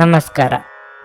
ನಮಸ್ಕಾರ.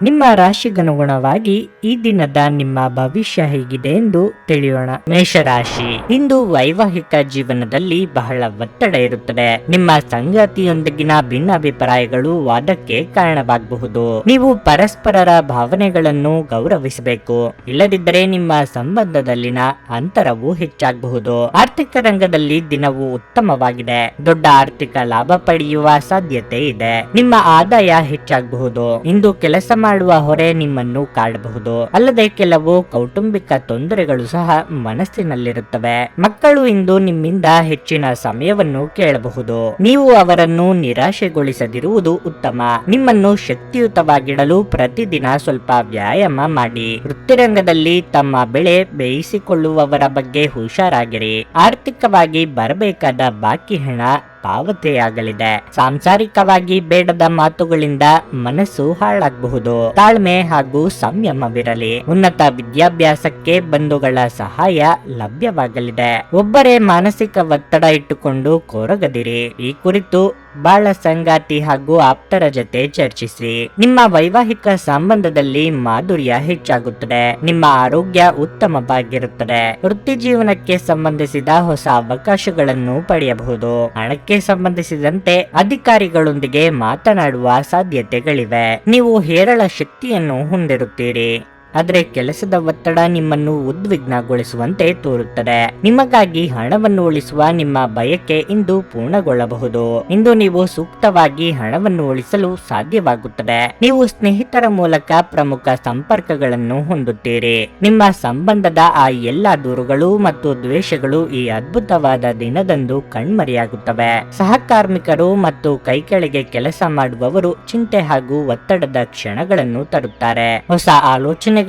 ನಿಮ್ಮ ರಾಶಿಗನುಗುಣವಾಗಿ ಈ ದಿನದ ನಿಮ್ಮ ಭವಿಷ್ಯ ಹೇಗಿದೆ ಎಂದು ತಿಳಿಯೋಣ. ಮೇಷರಾಶಿ, ಇಂದು ವೈವಾಹಿಕ ಜೀವನದಲ್ಲಿ ಬಹಳ ಒತ್ತಡ ಇರುತ್ತದೆ. ನಿಮ್ಮ ಸಂಗಾತಿಯೊಂದಿಗಿನ ಭಿನ್ನಾಭಿಪ್ರಾಯಗಳು ವಾದಕ್ಕೆ ಕಾರಣವಾಗಬಹುದು. ನೀವು ಪರಸ್ಪರರ ಭಾವನೆಗಳನ್ನು ಗೌರವಿಸಬೇಕು, ಇಲ್ಲದಿದ್ದರೆ ನಿಮ್ಮ ಸಂಬಂಧದಲ್ಲಿನ ಅಂತರವು ಹೆಚ್ಚಾಗಬಹುದು. ಆರ್ಥಿಕ ರಂಗದಲ್ಲಿ ದಿನವು ಉತ್ತಮವಾಗಿದೆ. ದೊಡ್ಡ ಆರ್ಥಿಕ ಲಾಭ ಪಡೆಯುವ ಸಾಧ್ಯತೆ ಇದೆ. ನಿಮ್ಮ ಆದಾಯ ಹೆಚ್ಚಾಗಬಹುದು. ಇಂದು ಕೆಲಸ ಮಾಡುವ ಹೊರೆ ನಿಮ್ಮನ್ನು ಕಾಡಬಹುದು. ಅಲ್ಲದೆ ಕೆಲವು ಕೌಟುಂಬಿಕ ತೊಂದರೆಗಳು ಸಹ ಮನಸ್ಸಿನಲ್ಲಿರುತ್ತವೆ. ಮಕ್ಕಳು ಇಂದು ನಿಮ್ಮಿಂದ ಹೆಚ್ಚಿನ ಸಮಯವನ್ನು ಕೇಳಬಹುದು. ನೀವು ಅವರನ್ನು ನಿರಾಶೆಗೊಳಿಸದಿರುವುದು ಉತ್ತಮ. ನಿಮ್ಮನ್ನು ಶಕ್ತಿಯುತವಾಗಿಡಲು ಪ್ರತಿದಿನ ಸ್ವಲ್ಪ ವ್ಯಾಯಾಮ ಮಾಡಿ. ವೃತ್ತಿರಂಗದಲ್ಲಿ ತಮ್ಮ ಬೆಳೆ ಬೇಯಿಸಿಕೊಳ್ಳುವವರ ಬಗ್ಗೆ ಹುಷಾರಾಗಿರಿ. ಆರ್ಥಿಕವಾಗಿ ಬರಬೇಕಾದ ಬಾಕಿ ಹಣ ಪಾವತಿಯಾಗಲಿದೆ. ಸಾಂಸಾರಿಕವಾಗಿ ಬೇಡದ ಮಾತುಗಳಿಂದ ಮನಸ್ಸು ಹಾಳಾಗಬಹುದು. ತಾಳ್ಮೆ ಹಾಗೂ ಸಂಯಮವಿರಲಿ. ಉನ್ನತ ವಿದ್ಯಾಭ್ಯಾಸಕ್ಕೆ ಬಂಧುಗಳ ಸಹಾಯ ಲಭ್ಯವಾಗಲಿದೆ. ಒಬ್ಬರೇ ಮಾನಸಿಕ ಒತ್ತಡ ಇಟ್ಟುಕೊಂಡು ಕೊರಗದಿರಿ. ಈ ಕುರಿತು ಬಾಳ ಸಂಗಾತಿ ಹಾಗೂ ಆಪ್ತರ ಜೊತೆ ಚರ್ಚಿಸಿ. ನಿಮ್ಮ ವೈವಾಹಿಕ ಸಂಬಂಧದಲ್ಲಿ ಮಾಧುರ್ಯ ಹೆಚ್ಚಾಗುತ್ತದೆ. ನಿಮ್ಮ ಆರೋಗ್ಯ ಉತ್ತಮವಾಗಿರುತ್ತದೆ. ವೃತ್ತಿ ಜೀವನಕ್ಕೆ ಸಂಬಂಧಿಸಿದ ಹೊಸ ಅವಕಾಶಗಳನ್ನು ಪಡೆಯಬಹುದು. ಹಣಕ್ಕೆ ಸಂಬಂಧಿಸಿದಂತೆ ಅಧಿಕಾರಿಗಳೊಂದಿಗೆ ಮಾತನಾಡುವ ಸಾಧ್ಯತೆಗಳಿವೆ. ನೀವು ಹೇರಳ ಶಕ್ತಿಯನ್ನು ಹೊಂದಿರುತ್ತೀರಿ, ಆದರೆ ಕೆಲಸದ ಒತ್ತಡ ನಿಮ್ಮನ್ನು ಉದ್ವಿಗ್ನಗೊಳಿಸುವಂತೆ ತೋರುತ್ತದೆ. ನಿಮಗಾಗಿ ಹಣವನ್ನು ಉಳಿಸುವ ನಿಮ್ಮ ಬಯಕೆ ಇಂದು ಪೂರ್ಣಗೊಳ್ಳಬಹುದು. ಇಂದು ನೀವು ಸೂಕ್ತವಾಗಿ ಹಣವನ್ನು ಉಳಿಸಲು ಸಾಧ್ಯವಾಗುತ್ತದೆ. ನೀವು ಸ್ನೇಹಿತರ ಮೂಲಕ ಪ್ರಮುಖ ಸಂಪರ್ಕಗಳನ್ನು ಹೊಂದುತ್ತೀರಿ. ನಿಮ್ಮ ಸಂಬಂಧದ ಆ ಎಲ್ಲಾ ದೂರುಗಳು ಮತ್ತು ದ್ವೇಷಗಳು ಈ ಅದ್ಭುತವಾದ ದಿನದಂದು ಕಣ್ಮರೆಯಾಗುತ್ತವೆ. ಸಹಕಾರ್ಮಿಕರು ಮತ್ತು ಕೈಕೆಳಗೆ ಕೆಲಸ ಮಾಡುವವರು ಚಿಂತೆ ಹಾಗೂ ಒತ್ತಡದ ಕ್ಷಣಗಳನ್ನು ತರುತ್ತಾರೆ. ಹೊಸ ಆಲೋಚನೆ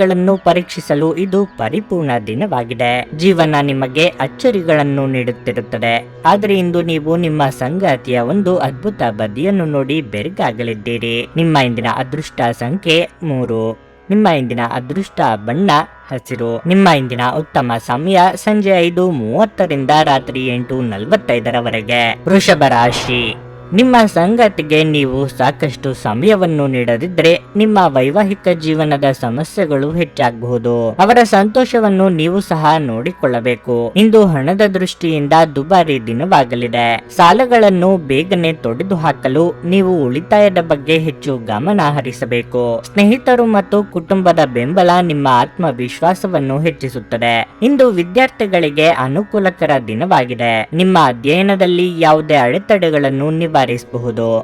ಪರೀಕ್ಷಿಸಲು ಇದು ಪರಿಪೂರ್ಣ ದಿನವಾಗಿದೆ. ಜೀವನ ನಿಮಗೆ ಅಚ್ಚರಿಗಳನ್ನು ನೀಡುತ್ತಿರುತ್ತದೆ, ಆದರೆ ಇಂದು ನೀವು ನಿಮ್ಮ ಸಂಗಾತಿಯ ಒಂದು ಅದ್ಭುತ ಬದಿಯನ್ನು ನೋಡಿ ಬೆರಗಾಗಲಿದ್ದೀರಿ. ನಿಮ್ಮ ಇಂದಿನ ಅದೃಷ್ಟ ಸಂಖ್ಯೆ 3. ನಿಮ್ಮ ಇಂದಿನ ಅದೃಷ್ಟ ಬಣ್ಣ ಹಸಿರು. ನಿಮ್ಮ ಇಂದಿನ ಉತ್ತಮ ಸಮಯ ಸಂಜೆ 5:30ರಿಂದ ರಾತ್ರಿ 8:45ರವರೆಗೆ. ವೃಷಭ ರಾಶಿ, ನಿಮ್ಮ ಸಂಗಾತಿಗೆ ನೀವು ಸಾಕಷ್ಟು ಸಮಯವನ್ನು ನೀಡದಿದ್ದರೆ ನಿಮ್ಮ ವೈವಾಹಿಕ ಜೀವನದ ಸಮಸ್ಯೆಗಳು ಹೆಚ್ಚಾಗಬಹುದು. ಅವರ ಸಂತೋಷವನ್ನು ನೀವು ಸಹ ನೋಡಿಕೊಳ್ಳಬೇಕು. ಇಂದು ಹಣದ ದೃಷ್ಟಿಯಿಂದ ದುಬಾರಿ ದಿನವಾಗಲಿದೆ. ಸಾಲಗಳನ್ನು ಬೇಗನೆ ತೊಡೆದು ಹಾಕಲು ನೀವು ಉಳಿತಾಯದ ಬಗ್ಗೆ ಹೆಚ್ಚು ಗಮನ ಹರಿಸಬೇಕು. ಸ್ನೇಹಿತರು ಮತ್ತು ಕುಟುಂಬದ ಬೆಂಬಲ ನಿಮ್ಮ ಆತ್ಮವಿಶ್ವಾಸವನ್ನು ಹೆಚ್ಚಿಸುತ್ತದೆ. ಇಂದು ವಿದ್ಯಾರ್ಥಿಗಳಿಗೆ ಅನುಕೂಲಕರ ದಿನವಾಗಿದೆ. ನಿಮ್ಮ ಅಧ್ಯಯನದಲ್ಲಿ ಯಾವುದೇ ಅಡೆತಡೆಗಳನ್ನು ನಿವಾರಿಸಬಹುದು.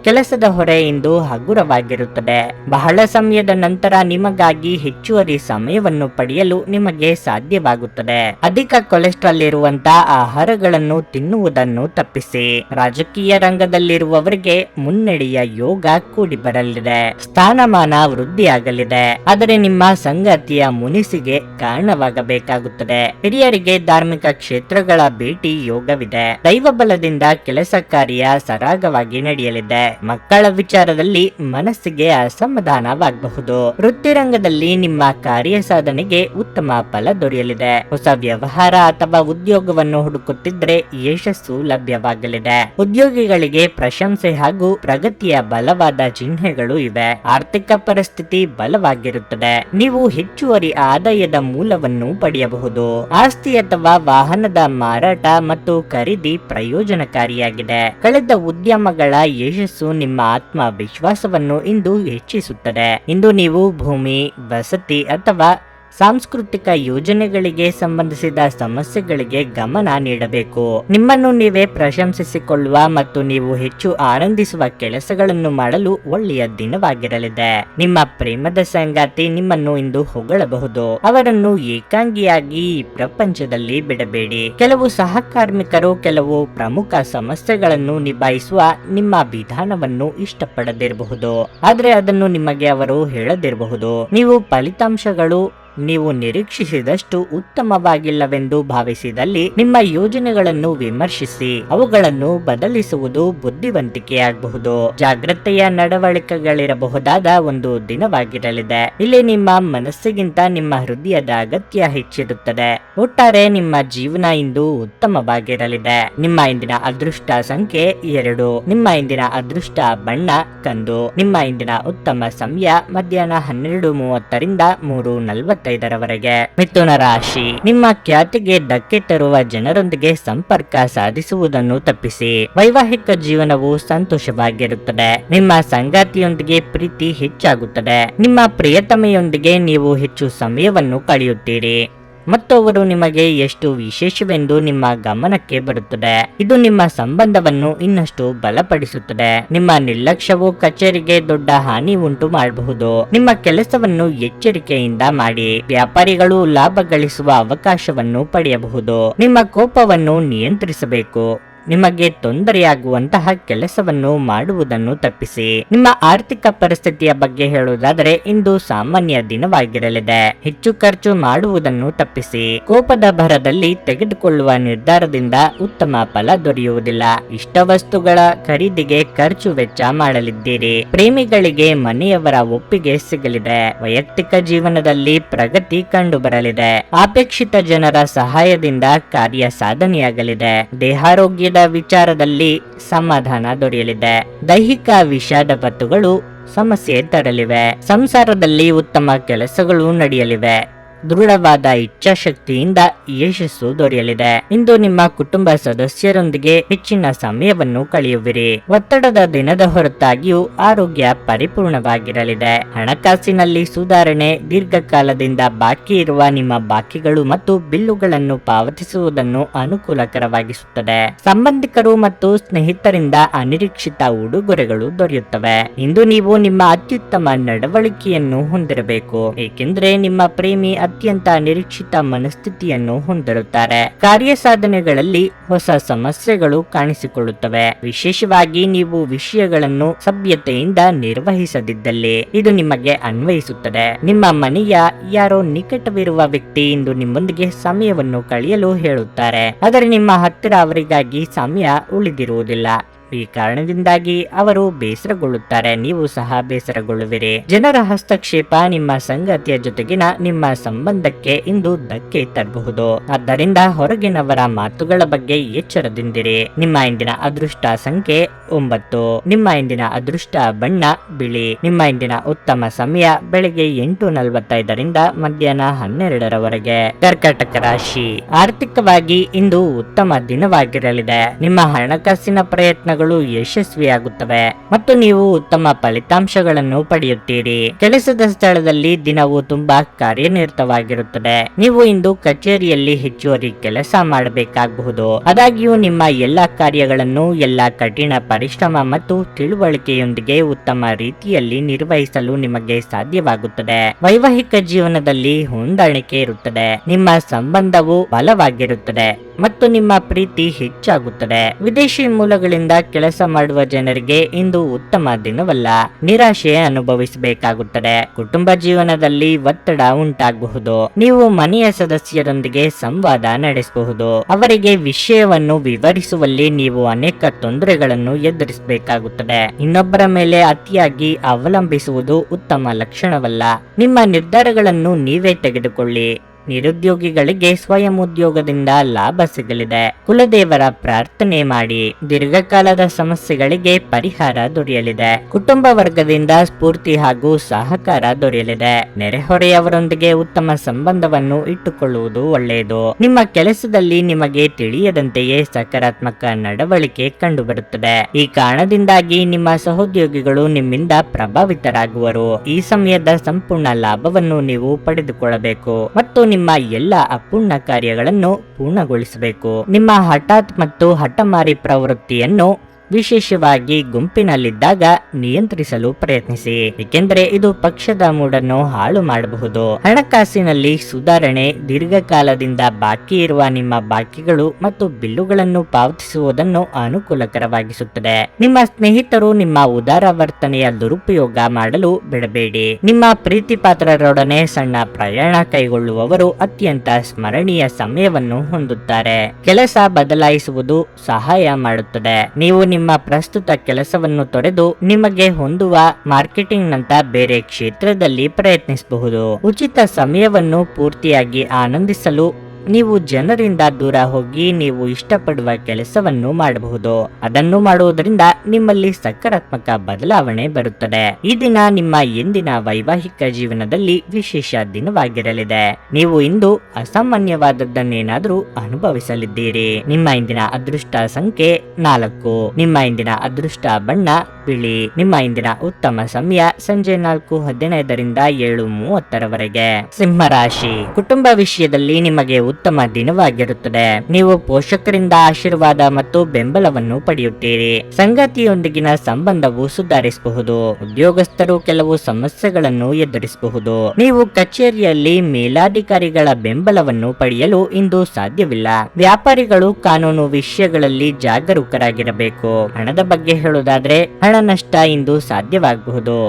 ಕೆಲಸದ ಹೊರೆ ಇಂದು ಹಗುರವಾಗಿರುತ್ತದೆ. ಬಹಳ ಸಮಯದ ನಂತರ ನಿಮಗಾಗಿ ಹೆಚ್ಚುವರಿ ಸಮಯವನ್ನು ಪಡೆಯಲು ನಿಮಗೆ ಸಾಧ್ಯವಾಗುತ್ತದೆ. ಅಧಿಕ ಕೊಲೆಸ್ಟ್ರಾಲ್ ಇರುವಂತಹ ಆಹಾರಗಳನ್ನು ತಿನ್ನುವುದನ್ನು ತಪ್ಪಿಸಿ. ರಾಜಕೀಯ ರಂಗದಲ್ಲಿರುವವರಿಗೆ ಮುನ್ನಡೆಯ ಯೋಗ ಕೂಡಿ ಬರಲಿದೆ. ಸ್ಥಾನಮಾನ ವೃದ್ಧಿಯಾಗಲಿದೆ, ಆದರೆ ನಿಮ್ಮ ಸಂಗಾತಿಯ ಮುನಿಸಿಗೆ ಕಾರಣವಾಗಬೇಕಾಗುತ್ತದೆ. ಹಿರಿಯರಿಗೆ ಧಾರ್ಮಿಕ ಕ್ಷೇತ್ರಗಳ ಭೇಟಿ ಯೋಗವಿದೆ. ದೈವ ಬಲದಿಂದ ಕೆಲಸ ಕಾರ್ಯ ಸರಾಗವಾಗಿ ನಡೆಯಲಿದೆ. ಮಕ್ಕಳ ವಿಚಾರದಲ್ಲಿ ಮನಸ್ಸಿಗೆ ಅಸಮಾಧಾನವಾಗಬಹುದು. ವೃತ್ತಿರಂಗದಲ್ಲಿ ನಿಮ್ಮ ಕಾರ್ಯ ಸಾಧನೆಗೆ ಉತ್ತಮ ಫಲ ದೊರೆಯಲಿದೆ. ಹೊಸ ವ್ಯವಹಾರ ಅಥವಾ ಉದ್ಯೋಗವನ್ನು ಹುಡುಕುತ್ತಿದ್ದರೆ ಯಶಸ್ಸು ಲಭ್ಯವಾಗಲಿದೆ. ಉದ್ಯೋಗಿಗಳಿಗೆ ಪ್ರಶಂಸೆ ಹಾಗೂ ಪ್ರಗತಿಯ ಬಲವಾದ ಚಿಹ್ನೆಗಳು ಇವೆ. ಆರ್ಥಿಕ ಪರಿಸ್ಥಿತಿ ಬಲವಾಗಿರುತ್ತದೆ. ನೀವು ಹೆಚ್ಚುವರಿ ಆದಾಯದ ಮೂಲವನ್ನು ಪಡೆಯಬಹುದು. ಆಸ್ತಿ ಅಥವಾ ವಾಹನದ ಮಾರಾಟ ಮತ್ತು ಖರೀದಿ ಪ್ರಯೋಜನಕಾರಿಯಾಗಿದೆ. ಕಳೆದ ಉದ್ಯಮಗಳ ಯಶಸ್ಸು ನಿಮ್ಮ ಆತ್ಮವಿಶ್ವಾಸವನ್ನು ಇಂದು ಹೆಚ್ಚಿಸುತ್ತದೆ. ಇಂದು ನೀವು ಭೂಮಿ, ವಸತಿ ಅಥವಾ ಸಾಂಸ್ಕೃತಿಕ ಯೋಜನೆಗಳಿಗೆ ಸಂಬಂಧಿಸಿದ ಸಮಸ್ಯೆಗಳಿಗೆ ಗಮನ ನೀಡಬೇಕು. ನಿಮ್ಮನ್ನು ನೀವೇ ಪ್ರಶಂಸಿಸಿಕೊಳ್ಳುವ ಮತ್ತು ನೀವು ಹೆಚ್ಚು ಆನಂದಿಸುವ ಕೆಲಸಗಳನ್ನು ಮಾಡಲು ಒಳ್ಳೆಯ ದಿನವಾಗಿರಲಿದೆ. ನಿಮ್ಮ ಪ್ರೇಮದ ಸಂಗಾತಿ ನಿಮ್ಮನ್ನು ಇಂದು ಹೊಗಳಬಹುದು. ಅವರನ್ನು ಏಕಾಂಗಿಯಾಗಿ ಈ ಪ್ರಪಂಚದಲ್ಲಿ ಬಿಡಬೇಡಿ. ಕೆಲವು ಸಹಕಾರ್ಮಿಕರು ಕೆಲವು ಪ್ರಮುಖ ಸಮಸ್ಯೆಗಳನ್ನು ನಿಭಾಯಿಸುವ ನಿಮ್ಮ ವಿಧಾನವನ್ನು ಇಷ್ಟಪಡದಿರಬಹುದು, ಆದರೆ ಅದನ್ನು ನಿಮಗೆ ಅವರು ಹೇಳದಿರಬಹುದು. ನೀವು ಫಲಿತಾಂಶಗಳು ನೀವು ನಿರೀಕ್ಷಿಸಿದಷ್ಟು ಉತ್ತಮವಾಗಿಲ್ಲವೆಂದು ಭಾವಿಸಿದಲ್ಲಿ ನಿಮ್ಮ ಯೋಜನೆಗಳನ್ನು ವಿಮರ್ಶಿಸಿ ಅವುಗಳನ್ನು ಬದಲಿಸುವುದು ಬುದ್ಧಿವಂತಿಕೆಯಾಗಬಹುದು. ಜಾಗ್ರತೆಯ ನಡವಳಿಕೆಗಳಿರಬಹುದಾದ ಒಂದು ದಿನವಾಗಿರಲಿದೆ. ಇಲ್ಲಿ ನಿಮ್ಮ ಮನಸ್ಸಿಗಿಂತ ನಿಮ್ಮ ಹೃದಯದ ಅಗತ್ಯ ಹೆಚ್ಚಿರುತ್ತದೆ. ಒಟ್ಟಾರೆ ನಿಮ್ಮ ಜೀವನ ಇಂದು ಉತ್ತಮವಾಗಿರಲಿದೆ. ನಿಮ್ಮ ಇಂದಿನ ಅದೃಷ್ಟ ಸಂಖ್ಯೆ 2. ನಿಮ್ಮ ಇಂದಿನ ಅದೃಷ್ಟ ಬಣ್ಣ ಕಂದು. ನಿಮ್ಮ ಇಂದಿನ ಉತ್ತಮ ಸಮಯ ಮಧ್ಯಾಹ್ನ 12:30ರಿಂದ 3:45ರವರೆಗೆ. ಮಿಥುನ ರಾಶಿ, ನಿಮ್ಮ ಖ್ಯಾತಿಗೆ ಧಕ್ಕೆ ತರುವ ಜನರೊಂದಿಗೆ ಸಂಪರ್ಕ ಸಾಧಿಸುವುದನ್ನು ತಪ್ಪಿಸಿ. ವೈವಾಹಿಕ ಜೀವನವು ಸಂತೋಷವಾಗಿರುತ್ತದೆ. ನಿಮ್ಮ ಸಂಗಾತಿಯೊಂದಿಗೆ ಪ್ರೀತಿ ಹೆಚ್ಚಾಗುತ್ತದೆ. ನಿಮ್ಮ ಪ್ರಿಯತಮೆಯೊಂದಿಗೆ ನೀವು ಹೆಚ್ಚು ಸಮಯವನ್ನು ಕಳೆಯುತ್ತೀರಿ ಮತ್ತು ಅವರು ನಿಮಗೆ ಎಷ್ಟು ವಿಶೇಷವೆಂದು ನಿಮ್ಮ ಗಮನಕ್ಕೆ ಬರುತ್ತದೆ. ಇದು ನಿಮ್ಮ ಸಂಬಂಧವನ್ನು ಇನ್ನಷ್ಟು ಬಲಪಡಿಸುತ್ತದೆ. ನಿಮ್ಮ ನಿರ್ಲಕ್ಷ್ಯವು ಕಚೇರಿಗೆ ದೊಡ್ಡ ಹಾನಿ ಉಂಟು ಮಾಡಬಹುದು. ನಿಮ್ಮ ಕೆಲಸವನ್ನು ಎಚ್ಚರಿಕೆಯಿಂದ ಮಾಡಿ. ವ್ಯಾಪಾರಿಗಳು ಲಾಭ ಗಳಿಸುವ ಅವಕಾಶವನ್ನು ಪಡೆಯಬಹುದು. ನಿಮ್ಮ ಕೋಪವನ್ನು ನಿಯಂತ್ರಿಸಬೇಕು. ನಿಮಗೆ ತೊಂದರೆಯಾಗುವಂತಹ ಕೆಲಸವನ್ನು ಮಾಡುವುದನ್ನು ತಪ್ಪಿಸಿ. ನಿಮ್ಮ ಆರ್ಥಿಕ ಪರಿಸ್ಥಿತಿಯ ಬಗ್ಗೆ ಹೇಳುವುದಾದರೆ ಇಂದು ಸಾಮಾನ್ಯ ದಿನವಾಗಿರಲಿದೆ. ಹೆಚ್ಚು ಖರ್ಚು ಮಾಡುವುದನ್ನು ತಪ್ಪಿಸಿ. ಕೋಪದ ಭರದಲ್ಲಿ ತೆಗೆದುಕೊಳ್ಳುವ ನಿರ್ಧಾರದಿಂದ ಉತ್ತಮ ಫಲ ದೊರೆಯುವುದಿಲ್ಲ. ಇಷ್ಟ ವಸ್ತುಗಳ ಖರೀದಿಗೆ ಖರ್ಚು ವೆಚ್ಚ ಮಾಡಲಿದ್ದೀರಿ. ಪ್ರೇಮಿಗಳಿಗೆ ಮನೆಯವರ ಒಪ್ಪಿಗೆ ಸಿಗಲಿದೆ. ವೈಯಕ್ತಿಕ ಜೀವನದಲ್ಲಿ ಪ್ರಗತಿ ಕಂಡುಬರಲಿದೆ. ಅಪೇಕ್ಷಿತ ಜನರ ಸಹಾಯದಿಂದ ಕಾರ್ಯ ಸಾಧನೆಯಾಗಲಿದೆ. ದೇಹಾರೋಗ್ಯ ವಿಚಾರದಲ್ಲಿ ಸಮಾಧಾನ ದೊರೆಯಲಿದೆ. ದೈಹಿಕ ವಿಷಾದಪತ್ತುಗಳು ಸಮಸ್ಯೆ ತರಲಿವೆ. ಸಂಸಾರದಲ್ಲಿ ಉತ್ತಮ ಕೆಲಸಗಳು ನಡೆಯಲಿವೆ. ದೃಢವಾದ ಇಚ್ಛಾಶಕ್ತಿಯಿಂದ ಯಶಸ್ಸು ದೊರೆಯಲಿದೆ. ಇಂದು ನಿಮ್ಮ ಕುಟುಂಬ ಸದಸ್ಯರೊಂದಿಗೆ ಹೆಚ್ಚಿನ ಸಮಯವನ್ನು ಕಳೆಯುವಿರಿ. ಒತ್ತಡದ ದಿನದ ಹೊರತಾಗಿಯೂ ಆರೋಗ್ಯ ಪರಿಪೂರ್ಣವಾಗಿರಲಿದೆ. ಹಣಕಾಸಿನಲ್ಲಿ ಸುಧಾರಣೆ. ದೀರ್ಘಕಾಲದಿಂದ ಬಾಕಿ ಇರುವ ನಿಮ್ಮ ಬಾಕಿಗಳು ಮತ್ತು ಬಿಲ್ಲುಗಳನ್ನು ಪಾವತಿಸುವುದನ್ನು ಅನುಕೂಲಕರವಾಗಿಸುತ್ತದೆ. ಸಂಬಂಧಿಕರು ಮತ್ತು ಸ್ನೇಹಿತರಿಂದ ಅನಿರೀಕ್ಷಿತ ಉಡುಗೊರೆಗಳು ದೊರೆಯುತ್ತವೆ. ಇಂದು ನೀವು ನಿಮ್ಮ ಅತ್ಯುತ್ತಮ ನಡವಳಿಕೆಯನ್ನು ಹೊಂದಿರಬೇಕು, ಏಕೆಂದರೆ ನಿಮ್ಮ ಪ್ರೇಮಿ ಅತ್ಯಂತ ನಿರೀಕ್ಷಿತ ಮನಸ್ಥಿತಿಯನ್ನು ಹೊಂದಿರುತ್ತಾರೆ. ಕಾರ್ಯ ಸಾಧನೆಗಳಲ್ಲಿ ಹೊಸ ಸಮಸ್ಯೆಗಳು ಕಾಣಿಸಿಕೊಳ್ಳುತ್ತವೆ. ವಿಶೇಷವಾಗಿ ನೀವು ವಿಷಯಗಳನ್ನು ಸಭ್ಯತೆಯಿಂದ ನಿರ್ವಹಿಸದಿದ್ದಲ್ಲಿ ಇದು ನಿಮಗೆ ಅನ್ವಯಿಸುತ್ತದೆ. ನಿಮ್ಮ ಮನೆಯ ಯಾರೋ ನಿಕಟವಿರುವ ವ್ಯಕ್ತಿ ಇಂದು ನಿಮ್ಮೊಂದಿಗೆ ಸಮಯವನ್ನು ಕಳೆಯಲು ಹೇಳುತ್ತಾರೆ, ಆದರೆ ನಿಮ್ಮ ಹತ್ತಿರ ಅವರಿಗಾಗಿ ಸಮಯ ಉಳಿದಿರುವುದಿಲ್ಲ. ಈ ಕಾರಣದಿಂದಾಗಿ ಅವರು ಬೇಸರಗೊಳ್ಳುತ್ತಾರೆ, ನೀವು ಸಹ ಬೇಸರಗೊಳ್ಳುವಿರಿ. ಜನರ ಹಸ್ತಕ್ಷೇಪ ನಿಮ್ಮ ಸಂಗಾತಿಯ ಜೊತೆಗಿನ ನಿಮ್ಮ ಸಂಬಂಧಕ್ಕೆ ಇಂದು ಧಕ್ಕೆ ತರಬಹುದು. ಆದ್ದರಿಂದ ಹೊರಗಿನವರ ಮಾತುಗಳ ಬಗ್ಗೆ ಎಚ್ಚರದಿಂದಿರಿ. ನಿಮ್ಮ ಇಂದಿನ ಅದೃಷ್ಟ ಸಂಖ್ಯೆ 9. ನಿಮ್ಮ ಇಂದಿನ ಅದೃಷ್ಟ ಬಣ್ಣ ಬಿಳಿ. ನಿಮ್ಮ ಇಂದಿನ ಉತ್ತಮ ಸಮಯ ಬೆಳಗ್ಗೆ 8:45ರಿಂದ ಮಧ್ಯಾಹ್ನ 12ರವರೆಗೆ. ಕರ್ಕಾಟಕ ರಾಶಿ, ಆರ್ಥಿಕವಾಗಿ ಇಂದು ಉತ್ತಮ ದಿನವಾಗಿರಲಿದೆ. ನಿಮ್ಮ ಹಣಕಾಸಿನ ಪ್ರಯತ್ನಗಳು ಯಶಸ್ವಿಯಾಗುತ್ತವೆ ಮತ್ತು ನೀವು ಉತ್ತಮ ಫಲಿತಾಂಶಗಳನ್ನು ಪಡೆಯುತ್ತೀರಿ. ಕೆಲಸದ ಸ್ಥಳದಲ್ಲಿ ದಿನವು ತುಂಬಾ ಕಾರ್ಯನಿರತವಾಗಿರುತ್ತದೆ. ನೀವು ಇಂದು ಕಚೇರಿಯಲ್ಲಿ ಹೆಚ್ಚುವರಿ ಕೆಲಸ ಮಾಡಬೇಕಾಗಬಹುದು. ಆದಾಗ್ಯೂ ನಿಮ್ಮ ಎಲ್ಲಾ ಕಾರ್ಯಗಳನ್ನು ಎಲ್ಲಾ ಕಠಿಣ ಪರಿಶ್ರಮ ಮತ್ತು ತಿಳುವಳಿಕೆಯೊಂದಿಗೆ ಉತ್ತಮ ರೀತಿಯಲ್ಲಿ ನಿರ್ವಹಿಸಲು ನಿಮಗೆ ಸಾಧ್ಯವಾಗುತ್ತದೆ. ವೈವಾಹಿಕ ಜೀವನದಲ್ಲಿ ಹೊಂದಾಣಿಕೆ ಇರುತ್ತದೆ. ನಿಮ್ಮ ಸಂಬಂಧವು ಬಲವಾಗಿರುತ್ತದೆ ಮತ್ತು ನಿಮ್ಮ ಪ್ರೀತಿ ಹೆಚ್ಚಾಗುತ್ತದೆ. ವಿದೇಶಿ ಮೂಲಗಳಿಂದ ಕೆಲಸ ಮಾಡುವ ಜನರಿಗೆ ಇಂದು ಉತ್ತಮ ದಿನವಲ್ಲ. ನಿರಾಶೆ ಅನುಭವಿಸಬೇಕಾಗುತ್ತದೆ. ಕುಟುಂಬ ಜೀವನದಲ್ಲಿ ಒತ್ತಡ ಉಂಟಾಗಬಹುದು. ನೀವು ಮನೆಯ ಸದಸ್ಯರೊಂದಿಗೆ ಸಂವಾದ ನಡೆಸಬಹುದು. ಅವರಿಗೆ ವಿಷಯವನ್ನು ವಿವರಿಸುವಲ್ಲಿ ನೀವು ಅನೇಕ ತೊಂದರೆಗಳನ್ನು ಎದುರಿಸಬೇಕಾಗುತ್ತದೆ. ಇನ್ನೊಬ್ಬರ ಮೇಲೆ ಅತಿಯಾಗಿ ಅವಲಂಬಿಸುವುದು ಉತ್ತಮ ಲಕ್ಷಣವಲ್ಲ. ನಿಮ್ಮ ನಿರ್ಧಾರಗಳನ್ನು ನೀವೇ ತೆಗೆದುಕೊಳ್ಳಿ. ನಿರುದ್ಯೋಗಿಗಳಿಗೆ ಸ್ವಯಂ ಉದ್ಯೋಗದಿಂದ ಲಾಭ ಸಿಗಲಿದೆ. ಕುಲದೇವರ ಪ್ರಾರ್ಥನೆ ಮಾಡಿ. ದೀರ್ಘಕಾಲದ ಸಮಸ್ಯೆಗಳಿಗೆ ಪರಿಹಾರ ದೊರೆಯಲಿದೆ. ಕುಟುಂಬ ವರ್ಗದಿಂದ ಸ್ಫೂರ್ತಿ ಹಾಗೂ ಸಹಕಾರ ದೊರೆಯಲಿದೆ. ನೆರೆಹೊರೆಯವರೊಂದಿಗೆ ಉತ್ತಮ ಸಂಬಂಧವನ್ನು ಇಟ್ಟುಕೊಳ್ಳುವುದು ಒಳ್ಳೆಯದು. ನಿಮ್ಮ ಕೆಲಸದಲ್ಲಿ ನಿಮಗೆ ತಿಳಿಯದಂತೆಯೇ ಸಕಾರಾತ್ಮಕ ನಡವಳಿಕೆ ಕಂಡುಬರುತ್ತದೆ. ಈ ಕಾರಣದಿಂದಾಗಿ ನಿಮ್ಮ ಸಹೋದ್ಯೋಗಿಗಳು ನಿಮ್ಮಿಂದ ಪ್ರಭಾವಿತರಾಗುವರು. ಈ ಸಮಯದ ಸಂಪೂರ್ಣ ಲಾಭವನ್ನು ನೀವು ಪಡೆದುಕೊಳ್ಳಬೇಕು ಮತ್ತು ನಿಮ್ಮ ಎಲ್ಲ ಅಪೂರ್ಣ ಕಾರ್ಯಗಳನ್ನು ಪೂರ್ಣಗೊಳಿಸಬೇಕು. ನಿಮ್ಮ ಹಠಾತ್ ಮತ್ತು ಹಠಮಾರಿ ಪ್ರವೃತ್ತಿಯನ್ನು ವಿಶೇಷವಾಗಿ ಗುಂಪಿನಲ್ಲಿದ್ದಾಗ ನಿಯಂತ್ರಿಸಲು ಪ್ರಯತ್ನಿಸಿ, ಏಕೆಂದರೆ ಇದು ಪಕ್ಷದ ಮೂಡನ್ನು ಹಾಳು ಮಾಡಬಹುದು. ಹಣಕಾಸಿನಲ್ಲಿ ಸುಧಾರಣೆ, ದೀರ್ಘಕಾಲದಿಂದ ಬಾಕಿ ಇರುವ ನಿಮ್ಮ ಬಾಕಿಗಳು ಮತ್ತು ಬಿಲ್ಲುಗಳನ್ನು ಪಾವತಿಸುವುದನ್ನು ಅನುಕೂಲಕರವಾಗಿಸುತ್ತದೆ. ನಿಮ್ಮ ಸ್ನೇಹಿತರು ನಿಮ್ಮ ಉದಾರ ವರ್ತನೆಯ ದುರುಪಯೋಗ ಮಾಡಲು ಬಿಡಬೇಡಿ. ನಿಮ್ಮ ಪ್ರೀತಿ ಪಾತ್ರರೊಡನೆ ಸಣ್ಣ ಪ್ರಯಾಣ ಕೈಗೊಳ್ಳುವವರು ಅತ್ಯಂತ ಸ್ಮರಣೀಯ ಸಮಯವನ್ನು ಹೊಂದುತ್ತಾರೆ. ಕೆಲಸ ಬದಲಾಯಿಸುವುದು ಸಹಾಯ ಮಾಡುತ್ತದೆ. ನೀವು ನಿಮ್ಮ ಪ್ರಸ್ತುತ ಕೆಲಸವನ್ನು ತೊರೆದು ನಿಮಗೆ ಹೊಂದುವ ಮಾರ್ಕೆಟಿಂಗ್ ನಂತ ಬೇರೆ ಕ್ಷೇತ್ರದಲ್ಲಿ ಪ್ರಯತ್ನಿಸಬಹುದು. ಉಚಿತ ಸಮಯವನ್ನು ಪೂರ್ತಿಯಾಗಿ ಆನಂದಿಸಲು ನೀವು ಜನರಿಂದ ದೂರ ಹೋಗಿ ನೀವು ಇಷ್ಟಪಡುವ ಕೆಲಸವನ್ನು ಮಾಡಬಹುದು. ಅದನ್ನು ಮಾಡುವುದರಿಂದ ನಿಮ್ಮಲ್ಲಿ ಸಕಾರಾತ್ಮಕ ಬದಲಾವಣೆ ಬರುತ್ತದೆ. ಈ ದಿನ ನಿಮ್ಮ ಎಂದಿನ ವೈವಾಹಿಕ ಜೀವನದಲ್ಲಿ ವಿಶೇಷ ದಿನವಾಗಿರಲಿದೆ. ನೀವು ಇಂದು ಅಸಾಮಾನ್ಯವಾದದ್ದನ್ನೇನಾದರೂ ಅನುಭವಿಸಲಿದ್ದೀರಿ. ನಿಮ್ಮ ಇಂದಿನ ಅದೃಷ್ಟ ಸಂಖ್ಯೆ 4. ನಿಮ್ಮ ಇಂದಿನ ಅದೃಷ್ಟ ಬಣ್ಣ ಬಿಳಿ. ನಿಮ್ಮ ಇಂದಿನ ಉತ್ತಮ ಸಮಯ ಸಂಜೆ 4:15ರಿಂದ 7:30ರವರೆಗೆ. ಸಿಂಹ ರಾಶಿ. ಕುಟುಂಬ ವಿಷಯದಲ್ಲಿ ನಿಮಗೆ ಉತ್ತಮ ದಿನವಾಗಿರುತ್ತದೆ. ನೀವು ಪೋಷಕರಿಂದ ಆಶೀರ್ವಾದ ಮತ್ತು ಬೆಂಬಲವನ್ನು ಪಡೆಯುತ್ತೀರಿ. ಸಂಗಾತಿಯೊಂದಿಗಿನ ಸಂಬಂಧವು ಸುಧಾರಿಸಬಹುದು. ಉದ್ಯೋಗಸ್ಥರು ಕೆಲವು ಸಮಸ್ಯೆಗಳನ್ನು ಎದುರಿಸಬಹುದು. ನೀವು ಕಚೇರಿಯಲ್ಲಿ ಮೇಲಾಧಿಕಾರಿಗಳ ಬೆಂಬಲವನ್ನು ಪಡೆಯಲು ಇಂದು ಸಾಧ್ಯವಿಲ್ಲ. ವ್ಯಾಪಾರಿಗಳು ಕಾನೂನು ವಿಷಯಗಳಲ್ಲಿ ಜಾಗರೂಕರಾಗಿರಬೇಕು. ಹಣದ ಬಗ್ಗೆ ಹೇಳುವುದಾದ್ರೆ ಹಣ ನಷ್ಟ ಇಂದು ಸಾಧ್ಯವಾಗಬಹುದು.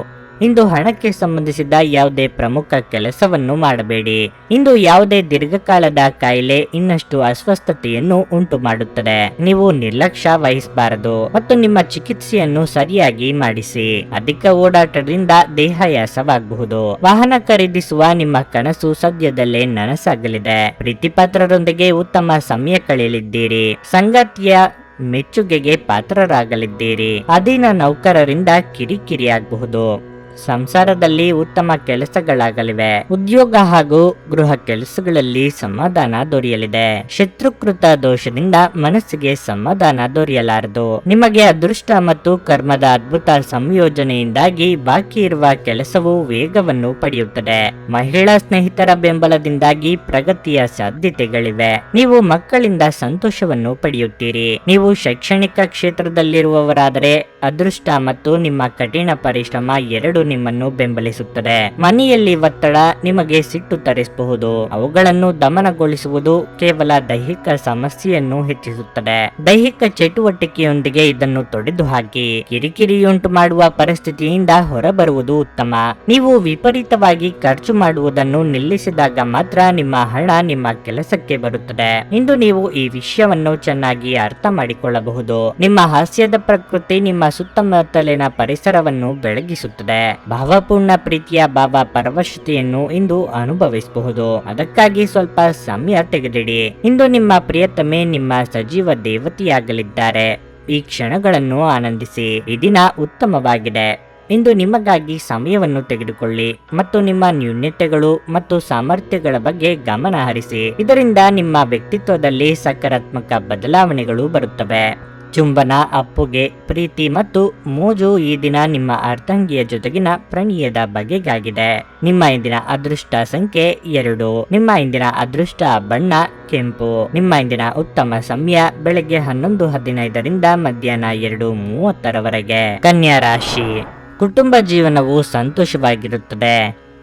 ಇಂದು ಹಣಕ್ಕೆ ಸಂಬಂಧಿಸಿದ ಯಾವುದೇ ಪ್ರಮುಖ ಕೆಲಸವನ್ನು ಮಾಡಬೇಡಿ. ಇಂದು ಯಾವುದೇ ದೀರ್ಘಕಾಲದ ಕಾಯಿಲೆ ಇನ್ನಷ್ಟು ಅಸ್ವಸ್ಥತೆಯನ್ನು ಉಂಟು ಮಾಡುತ್ತದೆ. ನೀವು ನಿರ್ಲಕ್ಷ್ಯ ವಹಿಸಬಾರದು ಮತ್ತು ನಿಮ್ಮ ಚಿಕಿತ್ಸೆಯನ್ನು ಸರಿಯಾಗಿ ಮಾಡಿಸಿ. ಅಧಿಕ ಓಡಾಟದಿಂದ ದೇಹಾಯಾಸವಾಗಬಹುದು. ವಾಹನ ಖರೀದಿಸುವ ನಿಮ್ಮ ಕನಸು ಸದ್ಯದಲ್ಲೇ ನನಸಾಗಲಿದೆ. ಪ್ರೀತಿಪಾತ್ರರೊಂದಿಗೆ ಉತ್ತಮ ಸಮಯ ಕಳೆಯಲಿದ್ದೀರಿ. ಸಂಗಾತಿಯ ಮೆಚ್ಚುಗೆಗೆ ಪಾತ್ರರಾಗಲಿದ್ದೀರಿ. ಅಧೀನ ನೌಕರರಿಂದ ಕಿರಿಕಿರಿಯಾಗಬಹುದು. ಸಂಸಾರದಲ್ಲಿ ಉತ್ತಮ ಕೆಲಸಗಳಾಗಲಿವೆ. ಉದ್ಯೋಗ ಹಾಗೂ ಗೃಹ ಕೆಲಸಗಳಲ್ಲಿ ಸಮಾಧಾನ ದೊರೆಯಲಿದೆ. ಶತ್ರುಕೃತ ದೋಷದಿಂದ ಮನಸ್ಸಿಗೆ ಸಮಾಧಾನ ದೊರೆಯಲಾರದು. ನಿಮಗೆ ಅದೃಷ್ಟ ಮತ್ತು ಕರ್ಮದ ಅದ್ಭುತ ಸಂಯೋಜನೆಯಿಂದಾಗಿ ಬಾಕಿ ಇರುವ ಕೆಲಸವು ವೇಗವನ್ನು ಪಡೆಯುತ್ತದೆ. ಮಹಿಳಾ ಸ್ನೇಹಿತರ ಬೆಂಬಲದಿಂದಾಗಿ ಪ್ರಗತಿಯ ಸಾಧ್ಯತೆಗಳಿವೆ. ನೀವು ಮಕ್ಕಳಿಂದ ಸಂತೋಷವನ್ನು ಪಡೆಯುತ್ತೀರಿ. ನೀವು ಶೈಕ್ಷಣಿಕ ಕ್ಷೇತ್ರದಲ್ಲಿರುವವರಾದರೆ ಅದೃಷ್ಟ ಮತ್ತು ನಿಮ್ಮ ಕಠಿಣ ಪರಿಶ್ರಮ ಎರಡು ನಿಮ್ಮನ್ನು ಬೆಂಬಲಿಸುತ್ತದೆ. ಮನೆಯಲ್ಲಿ ಒತ್ತಡ ನಿಮಗೆ ಸಿಟ್ಟು ತರಿಸಬಹುದು. ಅವುಗಳನ್ನು ದಮನಗೊಳಿಸುವುದು ಕೇವಲ ದೈಹಿಕ ಸಮಸ್ಯೆಯನ್ನು ಹೆಚ್ಚಿಸುತ್ತದೆ. ದೈಹಿಕ ಚಟುವಟಿಕೆಯೊಂದಿಗೆ ಇದನ್ನು ತೊಡೆದು ಹಾಕಿ ಕಿರಿಕಿರಿಯುಂಟು ಮಾಡುವ ಪರಿಸ್ಥಿತಿಯಿಂದ ಹೊರಬರುವುದು ಉತ್ತಮ. ನೀವು ವಿಪರೀತವಾಗಿ ಖರ್ಚು ಮಾಡುವುದನ್ನು ನಿಲ್ಲಿಸಿದಾಗ ಮಾತ್ರ ನಿಮ್ಮ ಹಣ ನಿಮ್ಮ ಕೆಲಸಕ್ಕೆ ಬರುತ್ತದೆ. ಇಂದು ನೀವು ಈ ವಿಷಯವನ್ನು ಚೆನ್ನಾಗಿ ಅರ್ಥ ಮಾಡಿಕೊಳ್ಳಬಹುದು. ನಿಮ್ಮ ಹಾಸ್ಯದ ಪ್ರಕೃತಿ ನಿಮ್ಮ ಸುತ್ತಮುತ್ತಲಿನ ಪರಿಸರವನ್ನು ಬೆಳಗಿಸುತ್ತದೆ. ಭಾವಪೂರ್ಣ ಪ್ರೀತಿಯ ಭಾವ ಪರವಶತೆಯನ್ನು ಇಂದು ಅನುಭವಿಸಬಹುದು. ಅದಕ್ಕಾಗಿ ಸ್ವಲ್ಪ ಸಮಯ ತೆಗೆದಿಡಿ. ಇಂದು ನಿಮ್ಮ ಪ್ರಿಯತಮೆ ನಿಮ್ಮ ಸಜೀವ ದೇವತೆಯಾಗಲಿದ್ದಾರೆ. ಈ ಕ್ಷಣಗಳನ್ನು ಆನಂದಿಸಿ. ಈ ದಿನ ಉತ್ತಮವಾಗಿದೆ. ಇಂದು ನಿಮಗಾಗಿ ಸಮಯವನ್ನು ತೆಗೆದುಕೊಳ್ಳಿ ಮತ್ತು ನಿಮ್ಮ ನ್ಯೂನತೆಗಳು ಮತ್ತು ಸಾಮರ್ಥ್ಯಗಳ ಬಗ್ಗೆ ಗಮನ ಹರಿಸಿ. ಇದರಿಂದ ನಿಮ್ಮ ವ್ಯಕ್ತಿತ್ವದಲ್ಲಿ ಸಕಾರಾತ್ಮಕ ಬದಲಾವಣೆಗಳು ಬರುತ್ತವೆ. ಚುಂಬನ, ಅಪ್ಪುಗೆ, ಪ್ರೀತಿ ಮತ್ತು ಮೋಜು ಈ ದಿನ ನಿಮ್ಮ ಅರ್ಧಾಂಗಿಯ ಜೊತೆಗಿನ ಪ್ರಣಯದ ಬಗೆಗಾಗಿದೆ. ನಿಮ್ಮ ಇಂದಿನ ಅದೃಷ್ಟ ಸಂಖ್ಯೆ 2. ನಿಮ್ಮ ಇಂದಿನ ಅದೃಷ್ಟ ಬಣ್ಣ ಕೆಂಪು. ನಿಮ್ಮ ಇಂದಿನ ಉತ್ತಮ ಸಮಯ ಬೆಳಗ್ಗೆ 11:15ರಿಂದ ಮಧ್ಯಾಹ್ನ 2:30ರವರೆಗೆ. ಕನ್ಯಾ ರಾಶಿ. ಕುಟುಂಬ ಜೀವನವು ಸಂತೋಷವಾಗಿರುತ್ತದೆ.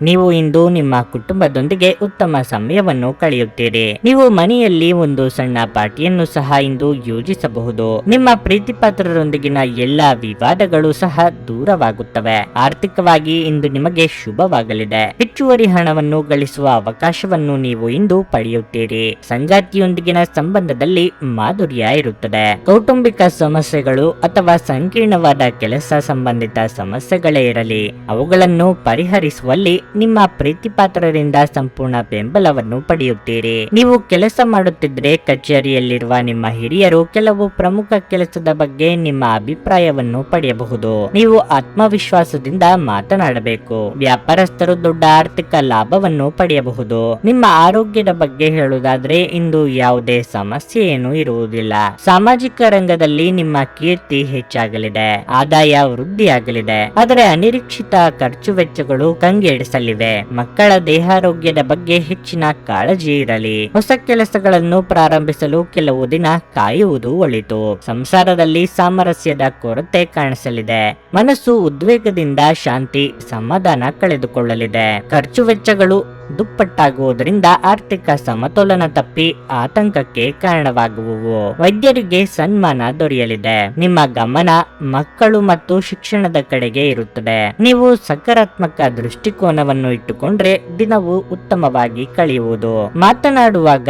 ನೀವು ಇಂದು ನಿಮ್ಮ ಕುಟುಂಬದೊಂದಿಗೆ ಉತ್ತಮ ಸಮಯವನ್ನು ಕಳೆಯುತ್ತೀರಿ. ನೀವು ಮನೆಯಲ್ಲಿ ಒಂದು ಸಣ್ಣ ಪಾರ್ಟಿಯನ್ನು ಸಹ ಇಂದು ಯೋಜಿಸಬಹುದು. ನಿಮ್ಮ ಪ್ರೀತಿಪಾತ್ರರೊಂದಿಗಿನ ಎಲ್ಲಾ ವಿವಾದಗಳು ಸಹ ದೂರವಾಗುತ್ತವೆ. ಆರ್ಥಿಕವಾಗಿ ಇಂದು ನಿಮಗೆ ಶುಭವಾಗಲಿದೆ. ಹೆಚ್ಚುವರಿ ಹಣವನ್ನು ಗಳಿಸುವ ಅವಕಾಶವನ್ನು ನೀವು ಇಂದು ಪಡೆಯುತ್ತೀರಿ. ಸಂಗಾತಿಯೊಂದಿಗಿನ ಸಂಬಂಧದಲ್ಲಿ ಮಾಧುರ್ಯ ಇರುತ್ತದೆ. ಕೌಟುಂಬಿಕ ಸಮಸ್ಯೆಗಳು ಅಥವಾ ಸಂಕೀರ್ಣವಾದ ಕೆಲಸ ಸಂಬಂಧಿತ ಸಮಸ್ಯೆಗಳೇ ಇರಲಿ, ಅವುಗಳನ್ನು ಪರಿಹರಿಸುವಲ್ಲಿ ನಿಮ್ಮ ಪ್ರೀತಿಪಾತ್ರರಿಂದ ಸಂಪೂರ್ಣ ಬೆಂಬಲವನ್ನು ಪಡೆಯುತ್ತೀರಿ. ನೀವು ಕೆಲಸ ಮಾಡುತ್ತಿದ್ದರೆ ಕಚೇರಿಯಲ್ಲಿರುವ ನಿಮ್ಮ ಹಿರಿಯರು ಕೆಲವು ಪ್ರಮುಖ ಕೆಲಸದ ಬಗ್ಗೆ ನಿಮ್ಮ ಅಭಿಪ್ರಾಯವನ್ನು ಪಡೆಯಬಹುದು. ನೀವು ಆತ್ಮವಿಶ್ವಾಸದಿಂದ ಮಾತನಾಡಬೇಕು. ವ್ಯಾಪಾರಸ್ಥರು ದೊಡ್ಡ ಆರ್ಥಿಕ ಲಾಭವನ್ನು ಪಡೆಯಬಹುದು. ನಿಮ್ಮ ಆರೋಗ್ಯದ ಬಗ್ಗೆ ಹೇಳುವುದಾದ್ರೆ ಇಂದು ಯಾವುದೇ ಸಮಸ್ಯೆ ಏನೂ ಇರುವುದಿಲ್ಲ. ಸಾಮಾಜಿಕ ರಂಗದಲ್ಲಿ ನಿಮ್ಮ ಕೀರ್ತಿ ಹೆಚ್ಚಾಗಲಿದೆ. ಆದಾಯ ವೃದ್ಧಿಯಾಗಲಿದೆ. ಆದರೆ ಅನಿರೀಕ್ಷಿತ ಖರ್ಚು ವೆಚ್ಚಗಳು ಕಂಗೆಡಿಸ ಹೆಚ್ಚಲಿವೆ. ಮಕ್ಕಳ ದೇಹಾರೋಗ್ಯದ ಬಗ್ಗೆ ಹೆಚ್ಚಿನ ಕಾಳಜಿ ಇರಲಿ. ಹೊಸ ಕೆಲಸಗಳನ್ನು ಪ್ರಾರಂಭಿಸಲು ಕೆಲವು ದಿನ ಕಾಯುವುದು ಒಳಿತು. ಸಂಸಾರದಲ್ಲಿ ಸಾಮರಸ್ಯದ ಕೊರತೆ ಕಾಣಿಸಲಿದೆ. ಮನಸ್ಸು ಉದ್ವೇಗದಿಂದ ಶಾಂತಿ ಸಮಾಧಾನ ಕಳೆದುಕೊಳ್ಳಲಿದೆ. ಖರ್ಚು ವೆಚ್ಚಗಳು ದುಪ್ಪಟ್ಟಾಗುವುದರಿಂದ ಆರ್ಥಿಕ ಸಮತೋಲನ ತಪ್ಪಿ ಆತಂಕಕ್ಕೆ ಕಾರಣವಾಗುವುದು. ವೈದ್ಯರಿಗೆ ಸನ್ಮಾನ ದೊರೆಯಲಿದೆ. ನಿಮ್ಮ ಗಮನ ಮಕ್ಕಳು ಮತ್ತು ಶಿಕ್ಷಣದ ಕಡೆಗೆ ಇರುತ್ತದೆ. ನೀವು ಸಕಾರಾತ್ಮಕ ದೃಷ್ಟಿಕೋನವನ್ನು ಇಟ್ಟುಕೊಂಡ್ರೆ ದಿನವು ಉತ್ತಮವಾಗಿ ಕಳೆಯುವುದು. ಮಾತನಾಡುವಾಗ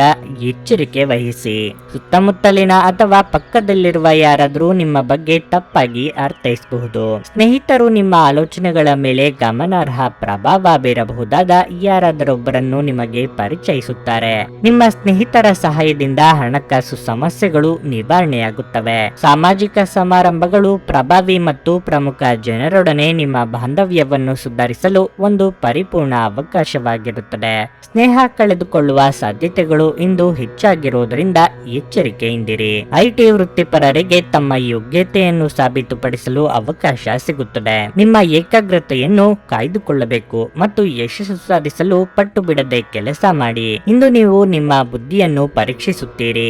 ಎಚ್ಚರಿಕೆ ವಹಿಸಿ. ಸುತ್ತಮುತ್ತಲಿನ ಅಥವಾ ಪಕ್ಕದಲ್ಲಿರುವ ಯಾರಾದರೂ ನಿಮ್ಮ ಬಗ್ಗೆ ತಪ್ಪಾಗಿ ಅರ್ಥೈಸಬಹುದು. ಸ್ನೇಹಿತರು ನಿಮ್ಮ ಆಲೋಚನೆಗಳ ಮೇಲೆ ಗಮನಾರ್ಹ ಪ್ರಭಾವ ಬೀರಬಹುದಾದ ಯಾರಾದರೊಬ್ಬರನ್ನು ನಿಮಗೆ ಪರಿಚಯಿಸುತ್ತಾರೆ. ನಿಮ್ಮ ಸ್ನೇಹಿತರ ಸಹಾಯದಿಂದ ಹಣಕಾಸು ಸಮಸ್ಯೆಗಳು ನಿವಾರಣೆಯಾಗುತ್ತವೆ. ಸಾಮಾಜಿಕ ಸಮಾರಂಭಗಳು ಪ್ರಭಾವಿ ಮತ್ತು ಪ್ರಮುಖ ಜನರೊಡನೆ ನಿಮ್ಮ ಬಾಂಧವ್ಯವನ್ನು ಸುಧಾರಿಸಲು ಒಂದು ಪರಿಪೂರ್ಣ ಅವಕಾಶವಾಗಿರುತ್ತದೆ. ಸ್ನೇಹ ಕಳೆದುಕೊಳ್ಳುವ ಸಾಧ್ಯತೆಗಳು ಇಂದು ಹೆಚ್ಚಾಗಿರುವುದರಿಂದ ಎಚ್ಚರಿಕೆಯಿಂದಿರಿ. ಐಟಿ ವೃತ್ತಿಪರರಿಗೆ ತಮ್ಮ ಯೋಗ್ಯತೆಯನ್ನು ಸಾಬೀತುಪಡಿಸಲು ಅವಕಾಶ ಸಿಗುತ್ತದೆ. ನಿಮ್ಮ ಏಕಾಗ್ರತೆಯನ್ನು ಕಾಯ್ದುಕೊಳ್ಳಬೇಕು ಮತ್ತು ಯಶಸ್ಸು ಸಾಧಿಸಲು ಪಟ್ಟು ಬಿಡದೆ ಕೆಲಸ ಮಾಡಿ. ಇಂದು ನೀವು ನಿಮ್ಮ ಬುದ್ಧಿಯನ್ನು ಪರೀಕ್ಷಿಸುತ್ತೀರಿ.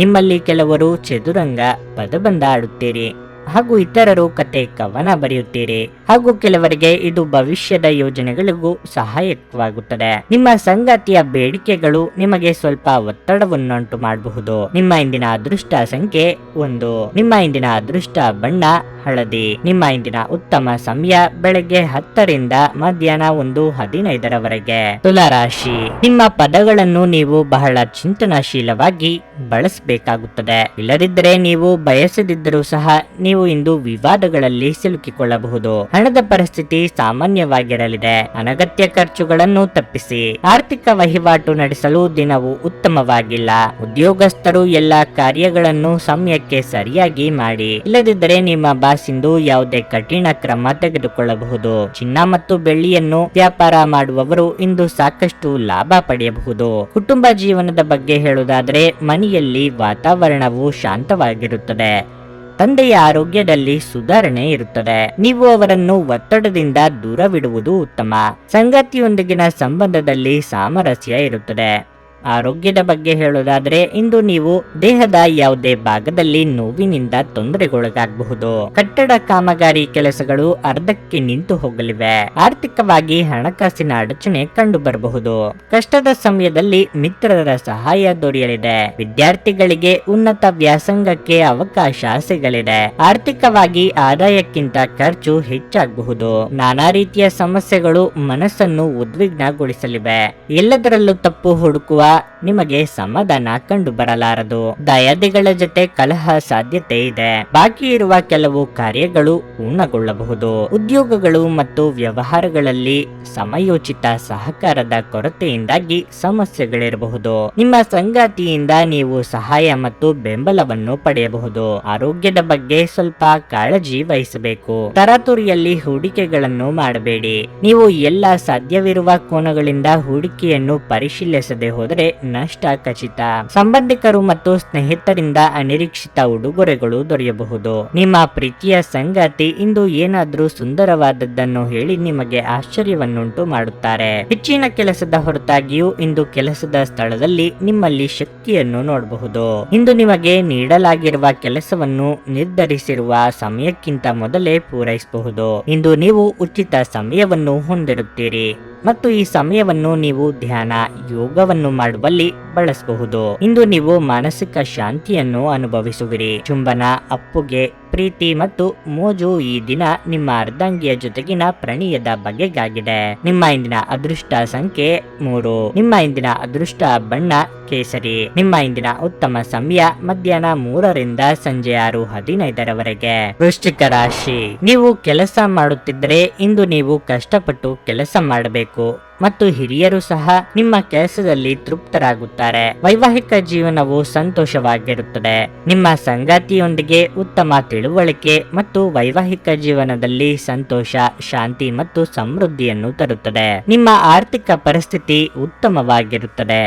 ನಿಮ್ಮಲ್ಲಿ ಕೆಲವರು ಚದುರಂಗ ಪದಬಂಧ ಆಡುತ್ತೀರಿ ಹಾಗೂ ಇತರರು ಕತೆ ಕವನ ಬರೆಯುತ್ತೀರಿ ಹಾಗೂ ಕೆಲವರಿಗೆ ಇದು ಭವಿಷ್ಯದ ಯೋಜನೆಗಳಿಗೂ ಸಹಾಯಕವಾಗುತ್ತದೆ. ನಿಮ್ಮ ಸಂಗಾತಿಯ ಬೇಡಿಕೆಗಳು ನಿಮಗೆ ಸ್ವಲ್ಪ ಒತ್ತಡವನ್ನುಂಟು ಮಾಡಬಹುದು. ನಿಮ್ಮ ಇಂದಿನ ಅದೃಷ್ಟ ಸಂಖ್ಯೆ 1. ನಿಮ್ಮ ಇಂದಿನ ಅದೃಷ್ಟ ಬಣ್ಣ ಹಳದಿ. ನಿಮ್ಮ ಇಂದಿನ ಉತ್ತಮ ಸಮಯ ಬೆಳಗ್ಗೆ 10 ರಿಂದ ಮಧ್ಯಾಹ್ನ 1:15 ತುಲಾರಾಶಿ. ನಿಮ್ಮ ಪದಗಳನ್ನು ನೀವು ಬಹಳ ಚಿಂತನಶೀಲವಾಗಿ ಬಳಸಬೇಕಾಗುತ್ತದೆ. ಇಲ್ಲದಿದ್ದರೆ ನೀವು ಬಯಸದಿದ್ದರೂ ಸಹ ನೀವು ಇಂದು ವಿವಾದಗಳಲ್ಲಿ ಸಿಲುಕಿಕೊಳ್ಳಬಹುದು. ಹಣದ ಪರಿಸ್ಥಿತಿ ಸಾಮಾನ್ಯವಾಗಿರಲಿದೆ. ಅನಗತ್ಯ ಖರ್ಚುಗಳನ್ನು ತಪ್ಪಿಸಿ. ಆರ್ಥಿಕ ವಹಿವಾಟು ನಡೆಸಲು ದಿನವು ಉತ್ತಮವಾಗಿಲ್ಲ. ಉದ್ಯೋಗಸ್ಥರು ಎಲ್ಲಾ ಕಾರ್ಯಗಳನ್ನು ಸಮಯಕ್ಕೆ ಸರಿಯಾಗಿ ಮಾಡಿ. ಇಲ್ಲದಿದ್ದರೆ ನಿಮ್ಮ ಬಾಸ್ ಇಂದು ಯಾವುದೇ ಕಠಿಣ ಕ್ರಮ ತೆಗೆದುಕೊಳ್ಳಬಹುದು. ಚಿನ್ನ ಮತ್ತು ಬೆಳ್ಳಿಯನ್ನು ವ್ಯಾಪಾರ ಮಾಡುವವರು ಇಂದು ಸಾಕಷ್ಟು ಲಾಭ ಪಡೆಯಬಹುದು. ಕುಟುಂಬ ಜೀವನದ ಬಗ್ಗೆ ಹೇಳುವುದಾದರೆ ಮನೆಯಲ್ಲಿ ವಾತಾವರಣವು ಶಾಂತವಾಗಿರುತ್ತದೆ. ತಂದೆಯ ಆರೋಗ್ಯದಲ್ಲಿ ಸುಧಾರಣೆ ಇರುತ್ತದೆ. ನೀವು ಅವರನ್ನು ಒತ್ತಡದಿಂದ ದೂರವಿಡುವುದು ಉತ್ತಮ. ಸಂಗಾತಿಯೊಂದಿಗಿನ ಸಂಬಂಧದಲ್ಲಿ ಸಾಮರಸ್ಯ ಇರುತ್ತದೆ. ಆರೋಗ್ಯದ ಬಗ್ಗೆ ಹೇಳೋದಾದ್ರೆ ಇಂದು ನೀವು ದೇಹದ ಯಾವುದೇ ಭಾಗದಲ್ಲಿ ನೋವಿನಿಂದ ತೊಂದರೆಗೊಳಗಾಗಬಹುದು. ಕಟ್ಟಡ ಕಾಮಗಾರಿ ಕೆಲಸಗಳು ಅರ್ಧಕ್ಕೆ ನಿಂತು ಹೋಗಲಿವೆ. ಆರ್ಥಿಕವಾಗಿ ಹಣಕಾಸಿನ ಅಡಚಣೆ ಕಂಡು ಬರಬಹುದು. ಕಷ್ಟದ ಸಮಯದಲ್ಲಿ ಮಿತ್ರರ ಸಹಾಯ ದೊರೆಯಲಿದೆ. ವಿದ್ಯಾರ್ಥಿಗಳಿಗೆ ಉನ್ನತ ವ್ಯಾಸಂಗಕ್ಕೆ ಅವಕಾಶ ಸಿಗಲಿದೆ. ಆರ್ಥಿಕವಾಗಿ ಆದಾಯಕ್ಕಿಂತ ಖರ್ಚು ಹೆಚ್ಚಾಗಬಹುದು. ನಾನಾ ರೀತಿಯ ಸಮಸ್ಯೆಗಳು ಮನಸ್ಸನ್ನು ಉದ್ವಿಗ್ನಗೊಳಿಸಲಿವೆ. ಎಲ್ಲದರಲ್ಲೂ ತಪ್ಪು ಹುಡುಕುವ ನಿಮಗೆ ಸಮಾಧಾನ ಕಂಡು ಬರಲಾರದು. ದಯಾದಿಗಳ ಜೊತೆ ಕಲಹ ಸಾಧ್ಯತೆ ಇದೆ. ಬಾಕಿ ಇರುವ ಕೆಲವು ಕಾರ್ಯಗಳು ಪೂರ್ಣಗೊಳ್ಳಬಹುದು. ಉದ್ಯೋಗಗಳು ಮತ್ತು ವ್ಯವಹಾರಗಳಲ್ಲಿ ಸಮಯೋಚಿತ ಸಹಕಾರದ ಕೊರತೆಯಿಂದಾಗಿ ಸಮಸ್ಯೆಗಳಿರಬಹುದು. ನಿಮ್ಮ ಸಂಗಾತಿಯಿಂದ ನೀವು ಸಹಾಯ ಮತ್ತು ಬೆಂಬಲವನ್ನು ಪಡೆಯಬಹುದು. ಆರೋಗ್ಯದ ಬಗ್ಗೆ ಸ್ವಲ್ಪ ಕಾಳಜಿ ವಹಿಸಬೇಕು. ತರಾತುರಿಯಲ್ಲಿ ಹೂಡಿಕೆಗಳನ್ನು ಮಾಡಬೇಡಿ. ನೀವು ಎಲ್ಲ ಸಾಧ್ಯವಿರುವ ಕೋನಗಳಿಂದ ಹೂಡಿಕೆಯನ್ನು ಪರಿಶೀಲಿಸದೆ ಹೋದರೆ ನಷ್ಟ ಖಚಿತ. ಸಂಬಂಧಿಕರು ಮತ್ತು ಸ್ನೇಹಿತರಿಂದ ಅನಿರೀಕ್ಷಿತ ಉಡುಗೊರೆಗಳು ದೊರೆಯಬಹುದು. ನಿಮ್ಮ ಪ್ರೀತಿಯ ಸಂಗಾತಿ ಇಂದು ಏನಾದ್ರೂ ಸುಂದರವಾದದ್ದನ್ನು ಹೇಳಿ ನಿಮಗೆ ಆಶ್ಚರ್ಯವನ್ನುಂಟು ಮಾಡುತ್ತಾರೆ. ಹೆಚ್ಚಿನ ಕೆಲಸದ ಹೊರತಾಗಿಯೂ ಇಂದು ಕೆಲಸದ ಸ್ಥಳದಲ್ಲಿ ನಿಮ್ಮಲ್ಲಿ ಶಕ್ತಿಯನ್ನು ನೋಡಬಹುದು. ಇಂದು ನಿಮಗೆ ನೀಡಲಾಗಿರುವ ಕೆಲಸವನ್ನು ನಿರ್ಧರಿಸಿರುವ ಸಮಯಕ್ಕಿಂತ ಮೊದಲೇ ಪೂರೈಸಬಹುದು. ಇಂದು ನೀವು ಉಚಿತ ಸಮಯವನ್ನು ಹೊಂದಿರುತ್ತೀರಿ ಮತ್ತು ಈ ಸಮಯವನ್ನು ನೀವು ಧ್ಯಾನ ಯೋಗವನ್ನು ಮಾಡುವಲ್ಲಿ ಬಳಸಬಹುದು. ಇಂದು ನೀವು ಮಾನಸಿಕ ಶಾಂತಿಯನ್ನು ಅನುಭವಿಸುವಿರಿ. ಚುಂಬನ, ಅಪ್ಪುಗೆ, ಪ್ರೀತಿ ಮತ್ತು ಮೋಜು ಈ ದಿನ ನಿಮ್ಮ ಅರ್ಧಾಂಗಿಯ ಜೊತೆಗಿನ ಪ್ರಣಯದ ಬಗೆಗಾಗಿದೆ. ನಿಮ್ಮ ಇಂದಿನ ಅದೃಷ್ಟ ಸಂಖ್ಯೆ 3. ನಿಮ್ಮ ಇಂದಿನ ಅದೃಷ್ಟ ಬಣ್ಣ ಕೇಸರಿ. ನಿಮ್ಮ ಇಂದಿನ ಉತ್ತಮ ಸಮಯ ಮಧ್ಯಾಹ್ನ 3 ರಿಂದ ಸಂಜೆ 6:15 ವೃಶ್ಚಿಕ ರಾಶಿ. ನೀವು ಕೆಲಸ ಮಾಡುತ್ತಿದ್ದರೆ ಇಂದು ನೀವು ಕಷ್ಟಪಟ್ಟು ಕೆಲಸ ಮಾಡಬೇಕು ಮತ್ತು ಹಿರಿಯರು ಸಹ ನಿಮ್ಮ ಕೆಲಸದಲ್ಲಿ ತೃಪ್ತರಾಗುತ್ತಾರೆ. ವೈವಾಹಿಕ ಜೀವನವು ಸಂತೋಷವಾಗಿರುತ್ತದೆ. ನಿಮ್ಮ ಸಂಗಾತಿಯೊಂದಿಗೆ ಉತ್ತಮ ತಿಳುವಳಿಕೆ ಮತ್ತು ವೈವಾಹಿಕ ಜೀವನದಲ್ಲಿ ಸಂತೋಷ, ಶಾಂತಿ ಮತ್ತು ಸಮೃದ್ಧಿಯನ್ನು ತರುತ್ತದೆ. ನಿಮ್ಮ ಆರ್ಥಿಕ ಪರಿಸ್ಥಿತಿ ಉತ್ತಮವಾಗಿರುತ್ತದೆ.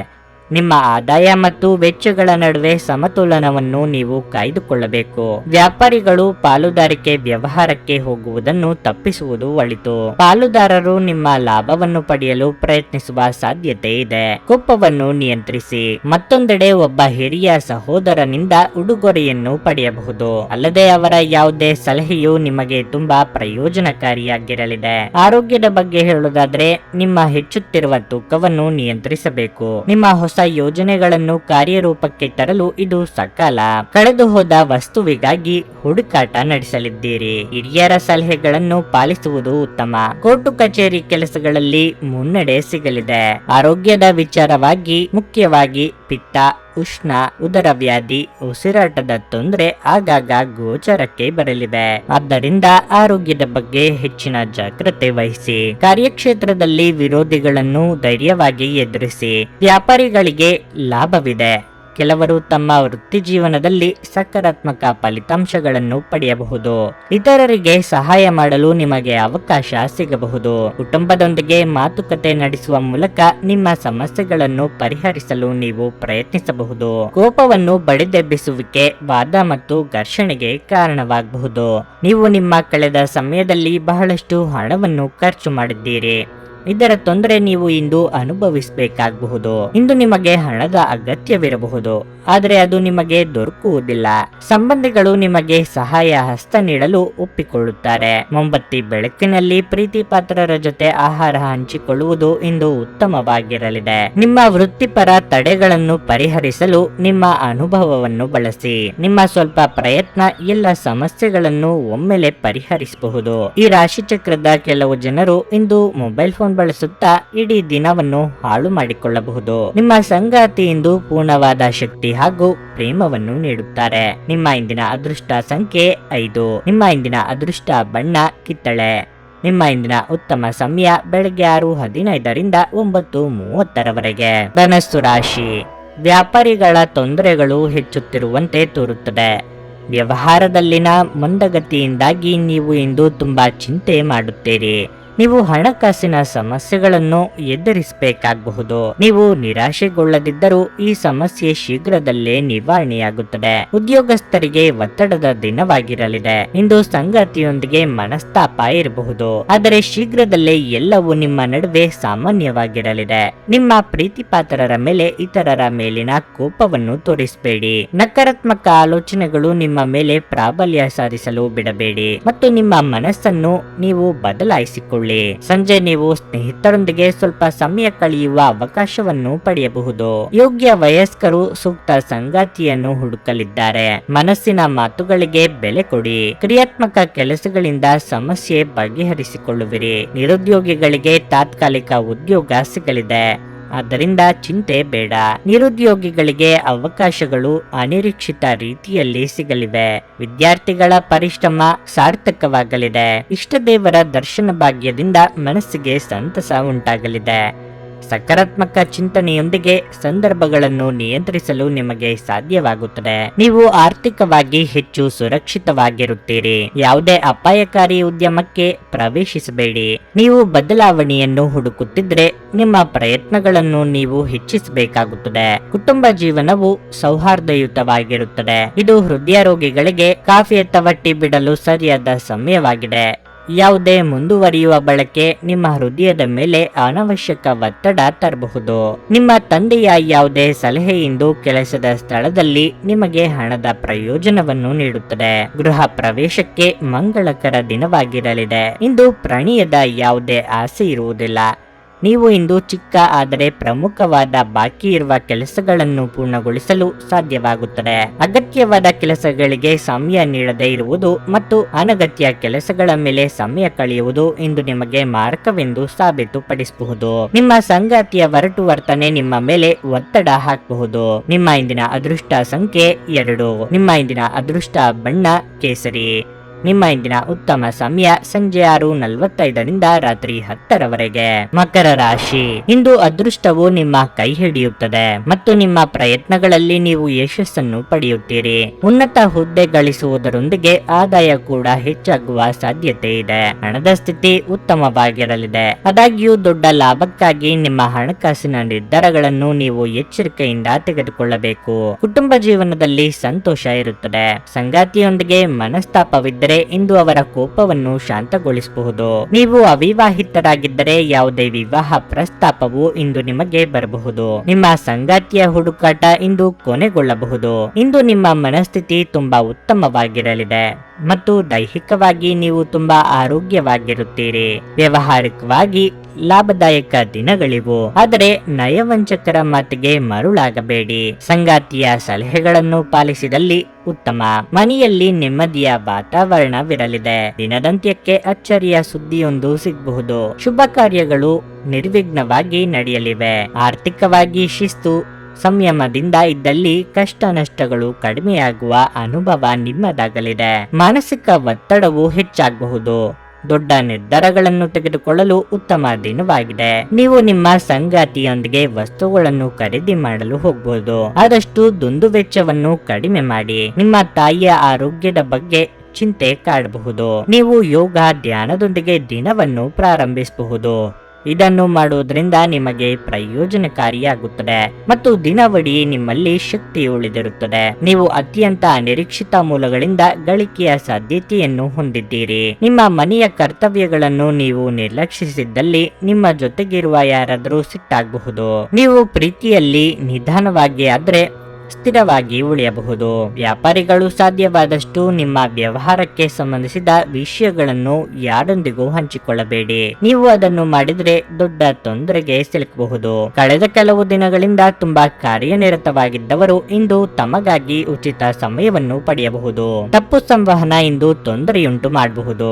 ನಿಮ್ಮ ಆದಾಯ ಮತ್ತು ವೆಚ್ಚಗಳ ನಡುವೆ ಸಮತೋಲನವನ್ನು ನೀವು ಕಾಯ್ದುಕೊಳ್ಳಬೇಕು. ವ್ಯಾಪಾರಿಗಳು ಪಾಲುದಾರಿಕೆ ವ್ಯವಹಾರಕ್ಕೆ ಹೋಗುವುದನ್ನು ತಪ್ಪಿಸುವುದು ಒಳಿತು. ಪಾಲುದಾರರು ನಿಮ್ಮ ಲಾಭವನ್ನು ಪಡೆಯಲು ಪ್ರಯತ್ನಿಸುವ ಸಾಧ್ಯತೆ ಇದೆ. ಕೋಪವನ್ನು ನಿಯಂತ್ರಿಸಿ. ಮತ್ತೊಂದೆಡೆ ಒಬ್ಬ ಹಿರಿಯ ಸಹೋದರನಿಂದ ಉಡುಗೊರೆಯನ್ನು ಪಡೆಯಬಹುದು. ಅಲ್ಲದೆ ಅವರ ಯಾವುದೇ ಸಲಹೆಯು ನಿಮಗೆ ತುಂಬಾ ಪ್ರಯೋಜನಕಾರಿಯಾಗಿರಲಿದೆ. ಆರೋಗ್ಯದ ಬಗ್ಗೆ ಹೇಳುವುದಾದ್ರೆ, ನಿಮ್ಮ ಹೆಚ್ಚುತ್ತಿರುವ ತೂಕವನ್ನು ನಿಯಂತ್ರಿಸಬೇಕು. ನಿಮ್ಮ ಹೊಸ ಯೋಜನೆಗಳನ್ನು ಕಾರ್ಯರೂಪಕ್ಕೆ ತರಲು ಇದು ಸಕಾಲ. ಕಳೆದು ಹೋದ ವಸ್ತುವಿಗಾಗಿ ಹುಡುಕಾಟ ನಡೆಸಲಿದ್ದೀರಿ. ಹಿರಿಯರ ಸಲಹೆಗಳನ್ನು ಪಾಲಿಸುವುದು ಉತ್ತಮ. ಕೋರ್ಟು ಕಚೇರಿ ಕೆಲಸಗಳಲ್ಲಿ ಮುನ್ನಡೆ ಸಿಗಲಿದೆ. ಆರೋಗ್ಯದ ವಿಚಾರವಾಗಿ ಮುಖ್ಯವಾಗಿ ಪಿತ್ತ, ಉಷ್ಣ, ಉದರ ವ್ಯಾಧಿ, ಉಸಿರಾಟದ ತೊಂದರೆ ಆಗಾಗ ಗೋಚರಕ್ಕೆ ಬರಲಿವೆ. ಆದ್ದರಿಂದ ಆರೋಗ್ಯದ ಬಗ್ಗೆ ಹೆಚ್ಚಿನ ಜಾಗ್ರತೆ ವಹಿಸಿ. ಕಾರ್ಯಕ್ಷೇತ್ರದಲ್ಲಿ ವಿರೋಧಿಗಳನ್ನು ಧೈರ್ಯವಾಗಿ ಎದುರಿಸಿ. ವ್ಯಾಪಾರಿಗಳಿಗೆ ಲಾಭವಿದೆ. ಕೆಲವರು ತಮ್ಮ ವೃತ್ತಿ ಜೀವನದಲ್ಲಿ ಸಕಾರಾತ್ಮಕ ಫಲಿತಾಂಶಗಳನ್ನು ಪಡೆಯಬಹುದು. ಇತರರಿಗೆ ಸಹಾಯ ಮಾಡಲು ನಿಮಗೆ ಅವಕಾಶ ಸಿಗಬಹುದು. ಕುಟುಂಬದೊಂದಿಗೆ ಮಾತುಕತೆ ನಡೆಸುವ ಮೂಲಕ ನಿಮ್ಮ ಸಮಸ್ಯೆಗಳನ್ನು ಪರಿಹರಿಸಲು ನೀವು ಪ್ರಯತ್ನಿಸಬಹುದು. ಕೋಪವನ್ನು ಬಡಿದೆಬ್ಬಿಸುವಿಕೆ, ವಾದ ಮತ್ತು ಘರ್ಷಣೆಗೆ ಕಾರಣವಾಗಬಹುದು. ನೀವು ನಿಮ್ಮ ಕಳೆದ ಸಮಯದಲ್ಲಿ ಬಹಳಷ್ಟು ಹಣವನ್ನು ಖರ್ಚು ಮಾಡಿದ್ದೀರಿ. ಇದರ ತೊಂದರೆ ನೀವು ಇಂದು ಅನುಭವಿಸಬೇಕಾಗಬಹುದು. ಇಂದು ನಿಮಗೆ ಹಣದ ಅಗತ್ಯವಿರಬಹುದು, ಆದರೆ ಅದು ನಿಮಗೆ ದೊರಕುವುದಿಲ್ಲ. ಸಂಬಂಧಿಗಳು ನಿಮಗೆ ಸಹಾಯ ಹಸ್ತ ನೀಡಲು ಒಪ್ಪಿಕೊಳ್ಳುತ್ತಾರೆ. ಮೊಂಬತ್ತಿ ಬೆಳಕಿನಲ್ಲಿ ಪ್ರೀತಿ ಪಾತ್ರರ ಜೊತೆ ಆಹಾರ ಹಂಚಿಕೊಳ್ಳುವುದು ಇಂದು ಉತ್ತಮವಾಗಿರಲಿದೆ. ನಿಮ್ಮ ವೃತ್ತಿಪರ ತಡೆಗಳನ್ನು ಪರಿಹರಿಸಲು ನಿಮ್ಮ ಅನುಭವವನ್ನು ಬಳಸಿ. ನಿಮ್ಮ ಸ್ವಲ್ಪ ಪ್ರಯತ್ನ ಎಲ್ಲ ಸಮಸ್ಯೆಗಳನ್ನು ಒಮ್ಮೆಲೆ ಪರಿಹರಿಸಬಹುದು. ಈ ರಾಶಿಚಕ್ರದ ಕೆಲವು ಜನರು ಇಂದು ಮೊಬೈಲ್ ಫೋನ್ ಬಳಸುತ್ತಾ ಇಡೀ ದಿನವನ್ನು ಹಾಳು ಮಾಡಿಕೊಳ್ಳಬಹುದು. ನಿಮ್ಮ ಸಂಗಾತಿ ಇಂದು ಪೂರ್ಣವಾದ ಶಕ್ತಿ ಹಾಗೂ ಪ್ರೇಮವನ್ನು ನೀಡುತ್ತಾರೆ. ನಿಮ್ಮ ಇಂದಿನ ಅದೃಷ್ಟ ಸಂಖ್ಯೆ 5. ನಿಮ್ಮ ಇಂದಿನ ಅದೃಷ್ಟ ಬಣ್ಣ ಕಿತ್ತಳೆ. ನಿಮ್ಮ ಇಂದಿನ ಉತ್ತಮ ಸಮಯ ಬೆಳಗ್ಗೆ 6:15ರಿಂದ 9:30ರವರೆಗೆ. ಧನಸ್ಸು ರಾಶಿ. ವ್ಯಾಪಾರಿಗಳ ತೊಂದರೆಗಳು ಹೆಚ್ಚುತ್ತಿರುವಂತೆ ತೋರುತ್ತದೆ. ವ್ಯವಹಾರದಲ್ಲಿನ ಮಂದಗತಿಯಿಂದಾಗಿ ನೀವು ಇಂದು ತುಂಬಾ ಚಿಂತೆ ಮಾಡುತ್ತೀರಿ. ನೀವು ಹಣಕಾಸಿನ ಸಮಸ್ಯೆಗಳನ್ನು ಎದುರಿಸಬೇಕಾಗಬಹುದು. ನೀವು ನಿರಾಶೆಗೊಳ್ಳದಿದ್ದರೂ ಈ ಸಮಸ್ಯೆ ಶೀಘ್ರದಲ್ಲೇ ನಿವಾರಣೆಯಾಗುತ್ತದೆ. ಉದ್ಯೋಗಸ್ಥರಿಗೆ ಒತ್ತಡದ ದಿನವಾಗಿರಲಿದೆ. ಇಂದು ಸಂಗಾತಿಯೊಂದಿಗೆ ಮನಸ್ತಾಪ ಇರಬಹುದು, ಆದರೆ ಶೀಘ್ರದಲ್ಲೇ ಎಲ್ಲವೂ ನಿಮ್ಮ ನಡುವೆ ಸಾಮಾನ್ಯವಾಗಿರಲಿದೆ. ನಿಮ್ಮ ಪ್ರೀತಿಪಾತ್ರರ ಮೇಲೆ ಇತರರ ಮೇಲಿನ ಕೋಪವನ್ನು ತೋರಿಸಬೇಡಿ. ನಕಾರಾತ್ಮಕ ಆಲೋಚನೆಗಳು ನಿಮ್ಮ ಮೇಲೆ ಪ್ರಾಬಲ್ಯ ಸಾಧಿಸಲು ಬಿಡಬೇಡಿ ಮತ್ತು ನಿಮ್ಮ ಮನಸ್ಸನ್ನು ನೀವು ಬದಲಾಯಿಸಿಕೊಳ್ಳಿ. ಸಂಜೆ ನೀವು ಸ್ನೇಹಿತರೊಂದಿಗೆ ಸ್ವಲ್ಪ ಸಮಯ ಕಳೆಯುವ ಅವಕಾಶವನ್ನು ಪಡೆಯಬಹುದು. ಯೋಗ್ಯ ವಯಸ್ಕರು ಸೂಕ್ತ ಸಂಗಾತಿಯನ್ನು ಹುಡುಕಲಿದ್ದಾರೆ. ಮನಸ್ಸಿನ ಮಾತುಗಳಿಗೆ ಬೆಲೆ ಕೊಡಿ. ಕ್ರಿಯಾತ್ಮಕ ಕೆಲಸಗಳಿಂದ ಸಮಸ್ಯೆ ಬಗೆಹರಿಸಿಕೊಳ್ಳುವಿರಿ. ನಿರುದ್ಯೋಗಿಗಳಿಗೆ ತಾತ್ಕಾಲಿಕ ಉದ್ಯೋಗ ಸಿಗಲಿದೆ, ಆದ್ದರಿಂದ ಚಿಂತೆ ಬೇಡ. ನಿರುದ್ಯೋಗಿಗಳಿಗೆ ಅವಕಾಶಗಳು ಅನಿರೀಕ್ಷಿತ ರೀತಿಯಲ್ಲಿ ಸಿಗಲಿವೆ. ವಿದ್ಯಾರ್ಥಿಗಳ ಪರಿಶ್ರಮ ಸಾರ್ಥಕವಾಗಲಿದೆ. ಇಷ್ಟ ದೇವರ ದರ್ಶನ ಭಾಗ್ಯದಿಂದ ಮನಸ್ಸಿಗೆ ಸಂತಸ ಉಂಟಾಗಲಿದೆ. ಸಕಾರಾತ್ಮಕ ಚಿಂತನೆಯೊಂದಿಗೆ ಸಂದರ್ಭಗಳನ್ನು ನಿಯಂತ್ರಿಸಲು ನಿಮಗೆ ಸಾಧ್ಯವಾಗುತ್ತದೆ. ನೀವು ಆರ್ಥಿಕವಾಗಿ ಹೆಚ್ಚು ಸುರಕ್ಷಿತವಾಗಿರುತ್ತೀರಿ. ಯಾವುದೇ ಅಪಾಯಕಾರಿ ಉದ್ಯಮಕ್ಕೆ ಪ್ರವೇಶಿಸಬೇಡಿ. ನೀವು ಬದಲಾವಣೆಯನ್ನು ಹುಡುಕುತ್ತಿದ್ರೆ ನಿಮ್ಮ ಪ್ರಯತ್ನಗಳನ್ನು ನೀವು ಹೆಚ್ಚಿಸಬೇಕಾಗುತ್ತದೆ. ಕುಟುಂಬ ಜೀವನವು ಸೌಹಾರ್ದಯುತವಾಗಿರುತ್ತದೆ. ಇದು ಹೃದಯ ರೋಗಿಗಳಿಗೆ ಕಾಫಿ ಅಥವಾ ಟೀ ಬಿಡಲು ಸರಿಯಾದ ಸಮಯವಾಗಿದೆ. ಯಾವುದೇ ಮುಂದುವರಿಯುವ ಬಳಕೆ ನಿಮ್ಮ ಹೃದಯದ ಮೇಲೆ ಅನಾವಶ್ಯಕ ಒತ್ತಡ ತರಬಹುದು. ನಿಮ್ಮ ತಂದೆಯ ಯಾವುದೇ ಸಲಹೆಯಿಂದ ಕೆಲಸದ ಸ್ಥಳದಲ್ಲಿ ನಿಮಗೆ ಹಣದ ಪ್ರಯೋಜನವನ್ನು ನೀಡುತ್ತದೆ. ಗೃಹ ಪ್ರವೇಶಕ್ಕೆ ಮಂಗಳಕರ ದಿನವಾಗಿರಲಿದೆ. ಇಂದು ಪ್ರಣಯದ ಯಾವುದೇ ಆಸೆ ಇರುವುದಿಲ್ಲ. ನೀವು ಇಂದು ಚಿಕ್ಕ ಆದರೆ ಪ್ರಮುಖವಾದ ಬಾಕಿ ಇರುವ ಕೆಲಸಗಳನ್ನು ಪೂರ್ಣಗೊಳಿಸಲು ಸಾಧ್ಯವಾಗುತ್ತದೆ. ಅಗತ್ಯವಾದ ಕೆಲಸಗಳಿಗೆ ಸಮಯ ನೀಡದೇ ಇರುವುದು ಮತ್ತು ಅನಗತ್ಯ ಕೆಲಸಗಳ ಮೇಲೆ ಸಮಯ ಕಳೆಯುವುದು ಇಂದು ನಿಮಗೆ ಮಾರಕವೆಂದು ಸಾಬೀತುಪಡಿಸಬಹುದು. ನಿಮ್ಮ ಸಂಗಾತಿಯ ಒರಟು ವರ್ತನೆ ನಿಮ್ಮ ಮೇಲೆ ಒತ್ತಡ ಹಾಕಬಹುದು. ನಿಮ್ಮ ಇಂದಿನ ಅದೃಷ್ಟ ಸಂಖ್ಯೆ 2. ನಿಮ್ಮ ಇಂದಿನ ಅದೃಷ್ಟ ಬಣ್ಣ ಕೇಸರಿ. ನಿಮ್ಮ ಇಂದಿನ ಉತ್ತಮ ಸಮಯ ಸಂಜೆ 6:45ರಿಂದ ರಾತ್ರಿ 10ರವರೆಗೆ. ಮಕರ ರಾಶಿ, ಇಂದು ಅದೃಷ್ಟವು ನಿಮ್ಮ ಕೈ ಹಿಡಿಯುತ್ತದೆ ಮತ್ತು ನಿಮ್ಮ ಪ್ರಯತ್ನಗಳಲ್ಲಿ ನೀವು ಯಶಸ್ಸನ್ನು ಪಡೆಯುತ್ತೀರಿ. ಉನ್ನತ ಹುದ್ದೆ ಗಳಿಸುವುದರೊಂದಿಗೆ ಆದಾಯ ಕೂಡ ಹೆಚ್ಚಾಗುವ ಸಾಧ್ಯತೆ ಇದೆ. ಹಣದ ಸ್ಥಿತಿ ಉತ್ತಮವಾಗಿರಲಿದೆ. ಆದಾಗ್ಯೂ ದೊಡ್ಡ ಲಾಭಕ್ಕಾಗಿ ನಿಮ್ಮ ಹಣಕಾಸಿನ ನಿರ್ಧಾರಗಳನ್ನು ನೀವು ಎಚ್ಚರಿಕೆಯಿಂದ ತೆಗೆದುಕೊಳ್ಳಬೇಕು. ಕುಟುಂಬ ಜೀವನದಲ್ಲಿ ಸಂತೋಷ ಇರುತ್ತದೆ. ಸಂಗಾತಿಯೊಂದಿಗೆ ಮನಸ್ತಾಪವಿದ್ದರೆ ಇಂದು ಅವರ ಕೋಪವನ್ನು ಶಾಂತಗೊಳಿಸಬಹುದು. ನೀವು ಅವಿವಾಹಿತರಾಗಿದ್ದರೆ ಯಾವುದೇ ವಿವಾಹ ಪ್ರಸ್ತಾಪವು ಇಂದು ನಿಮಗೆ ಬರಬಹುದು. ನಿಮ್ಮ ಸಂಗಾತಿಯ ಹುಡುಕಾಟ ಇಂದು ಕೊನೆಗೊಳ್ಳಬಹುದು. ಇಂದು ನಿಮ್ಮ ಮನಸ್ಥಿತಿ ತುಂಬಾ ಉತ್ತಮವಾಗಿರಲಿದೆ ಮತ್ತು ದೈಹಿಕವಾಗಿ ನೀವು ತುಂಬಾ ಆರೋಗ್ಯವಾಗಿರುತ್ತೀರಿ. ವ್ಯಾವಹಾರಿಕವಾಗಿ ಲಾಭದಾಯಕ ದಿನಗಳಿವು, ಆದರೆ ನಯವಂಚಕರ ಮಾತಿಗೆ ಮರುಳಾಗಬೇಡಿ. ಸಂಗಾತಿಯ ಸಲಹೆಗಳನ್ನು ಪಾಲಿಸಿದಲ್ಲಿ ಉತ್ತಮ. ಮನೆಯಲ್ಲಿ ನೆಮ್ಮದಿಯ ವಾತಾವರಣವಿರಲಿದೆ. ದಿನದಂತ್ಯಕ್ಕೆ ಅಚ್ಚರಿಯ ಸುದ್ದಿಯೊಂದು ಸಿಗಬಹುದು. ಶುಭ ಕಾರ್ಯಗಳು ನಿರ್ವಿಘ್ನವಾಗಿ ನಡೆಯಲಿವೆ. ಆರ್ಥಿಕವಾಗಿ ಶಿಸ್ತು ಸಂಯಮದಿಂದ ಇದ್ದಲ್ಲಿ ಕಷ್ಟ ನಷ್ಟಗಳು ಕಡಿಮೆಯಾಗುವ ಅನುಭವ ನಿಮ್ಮದಾಗಲಿದೆ. ಮಾನಸಿಕ ಒತ್ತಡವು ಹೆಚ್ಚಾಗಬಹುದು. ದೊಡ್ಡ ನಿರ್ಧಾರಗಳನ್ನು ತೆಗೆದುಕೊಳ್ಳಲು ಉತ್ತಮ ದಿನವಾಗಿದೆ. ನೀವು ನಿಮ್ಮ ಸಂಗಾತಿಯೊಂದಿಗೆ ವಸ್ತುಗಳನ್ನು ಖರೀದಿ ಮಾಡಲು ಹೋಗಬಹುದು. ಆದಷ್ಟು ದುಂದುವೆಚ್ಚವನ್ನು ಕಡಿಮೆ ಮಾಡಿ. ನಿಮ್ಮ ತಾಯಿಯ ಆರೋಗ್ಯದ ಬಗ್ಗೆ ಚಿಂತೆ ಕಾಡಬಹುದು. ನೀವು ಯೋಗ ಧ್ಯಾನದೊಂದಿಗೆ ದಿನವನ್ನು ಪ್ರಾರಂಭಿಸಬಹುದು. ಇದನ್ನು ಮಾಡುವುದರಿಂದ ನಿಮಗೆ ಪ್ರಯೋಜನಕಾರಿಯಾಗುತ್ತದೆ ಮತ್ತು ದಿನವಿಡೀ ನಿಮ್ಮಲ್ಲಿ ಶಕ್ತಿ ಉಳಿದಿರುತ್ತದೆ. ನೀವು ಅತ್ಯಂತ ಅನಿರೀಕ್ಷಿತ ಮೂಲಗಳಿಂದ ಗಳಿಕೆಯ ಸಾಧ್ಯತೆಯನ್ನು ಹೊಂದಿದ್ದೀರಿ. ನಿಮ್ಮ ಮನೆಯ ಕರ್ತವ್ಯಗಳನ್ನು ನೀವು ನಿರ್ಲಕ್ಷಿಸಿದ್ದಲ್ಲಿ ನಿಮ್ಮ ಜೊತೆಗಿರುವ ಯಾರಾದರೂ ಸಿಟ್ಟಾಗಬಹುದು. ನೀವು ಪ್ರೀತಿಯಲ್ಲಿ ನಿಧಾನವಾಗಿ ಆದ್ರೆ ಸ್ಥಿರವಾಗಿ ಉಳಿಯಬಹುದು. ವ್ಯಾಪಾರಿಗಳು ಸಾಧ್ಯವಾದಷ್ಟು ನಿಮ್ಮ ವ್ಯವಹಾರಕ್ಕೆ ಸಂಬಂಧಿಸಿದ ವಿಷಯಗಳನ್ನು ಯಾರೊಂದಿಗೂ ಹಂಚಿಕೊಳ್ಳಬೇಡಿ. ನೀವು ಅದನ್ನು ಮಾಡಿದ್ರೆ ದೊಡ್ಡ ತೊಂದರೆಗೆ ಸಿಲುಕಬಹುದು. ಕಳೆದ ಕೆಲವು ದಿನಗಳಿಂದ ತುಂಬಾ ಕಾರ್ಯನಿರತವಾಗಿದ್ದವರು ಇಂದು ತಮಗಾಗಿ ಉಚಿತ ಸಮಯವನ್ನು ಪಡೆಯಬಹುದು. ತಪ್ಪು ಸಂವಹನ ಇಂದು ತೊಂದರೆಯುಂಟು ಮಾಡಬಹುದು,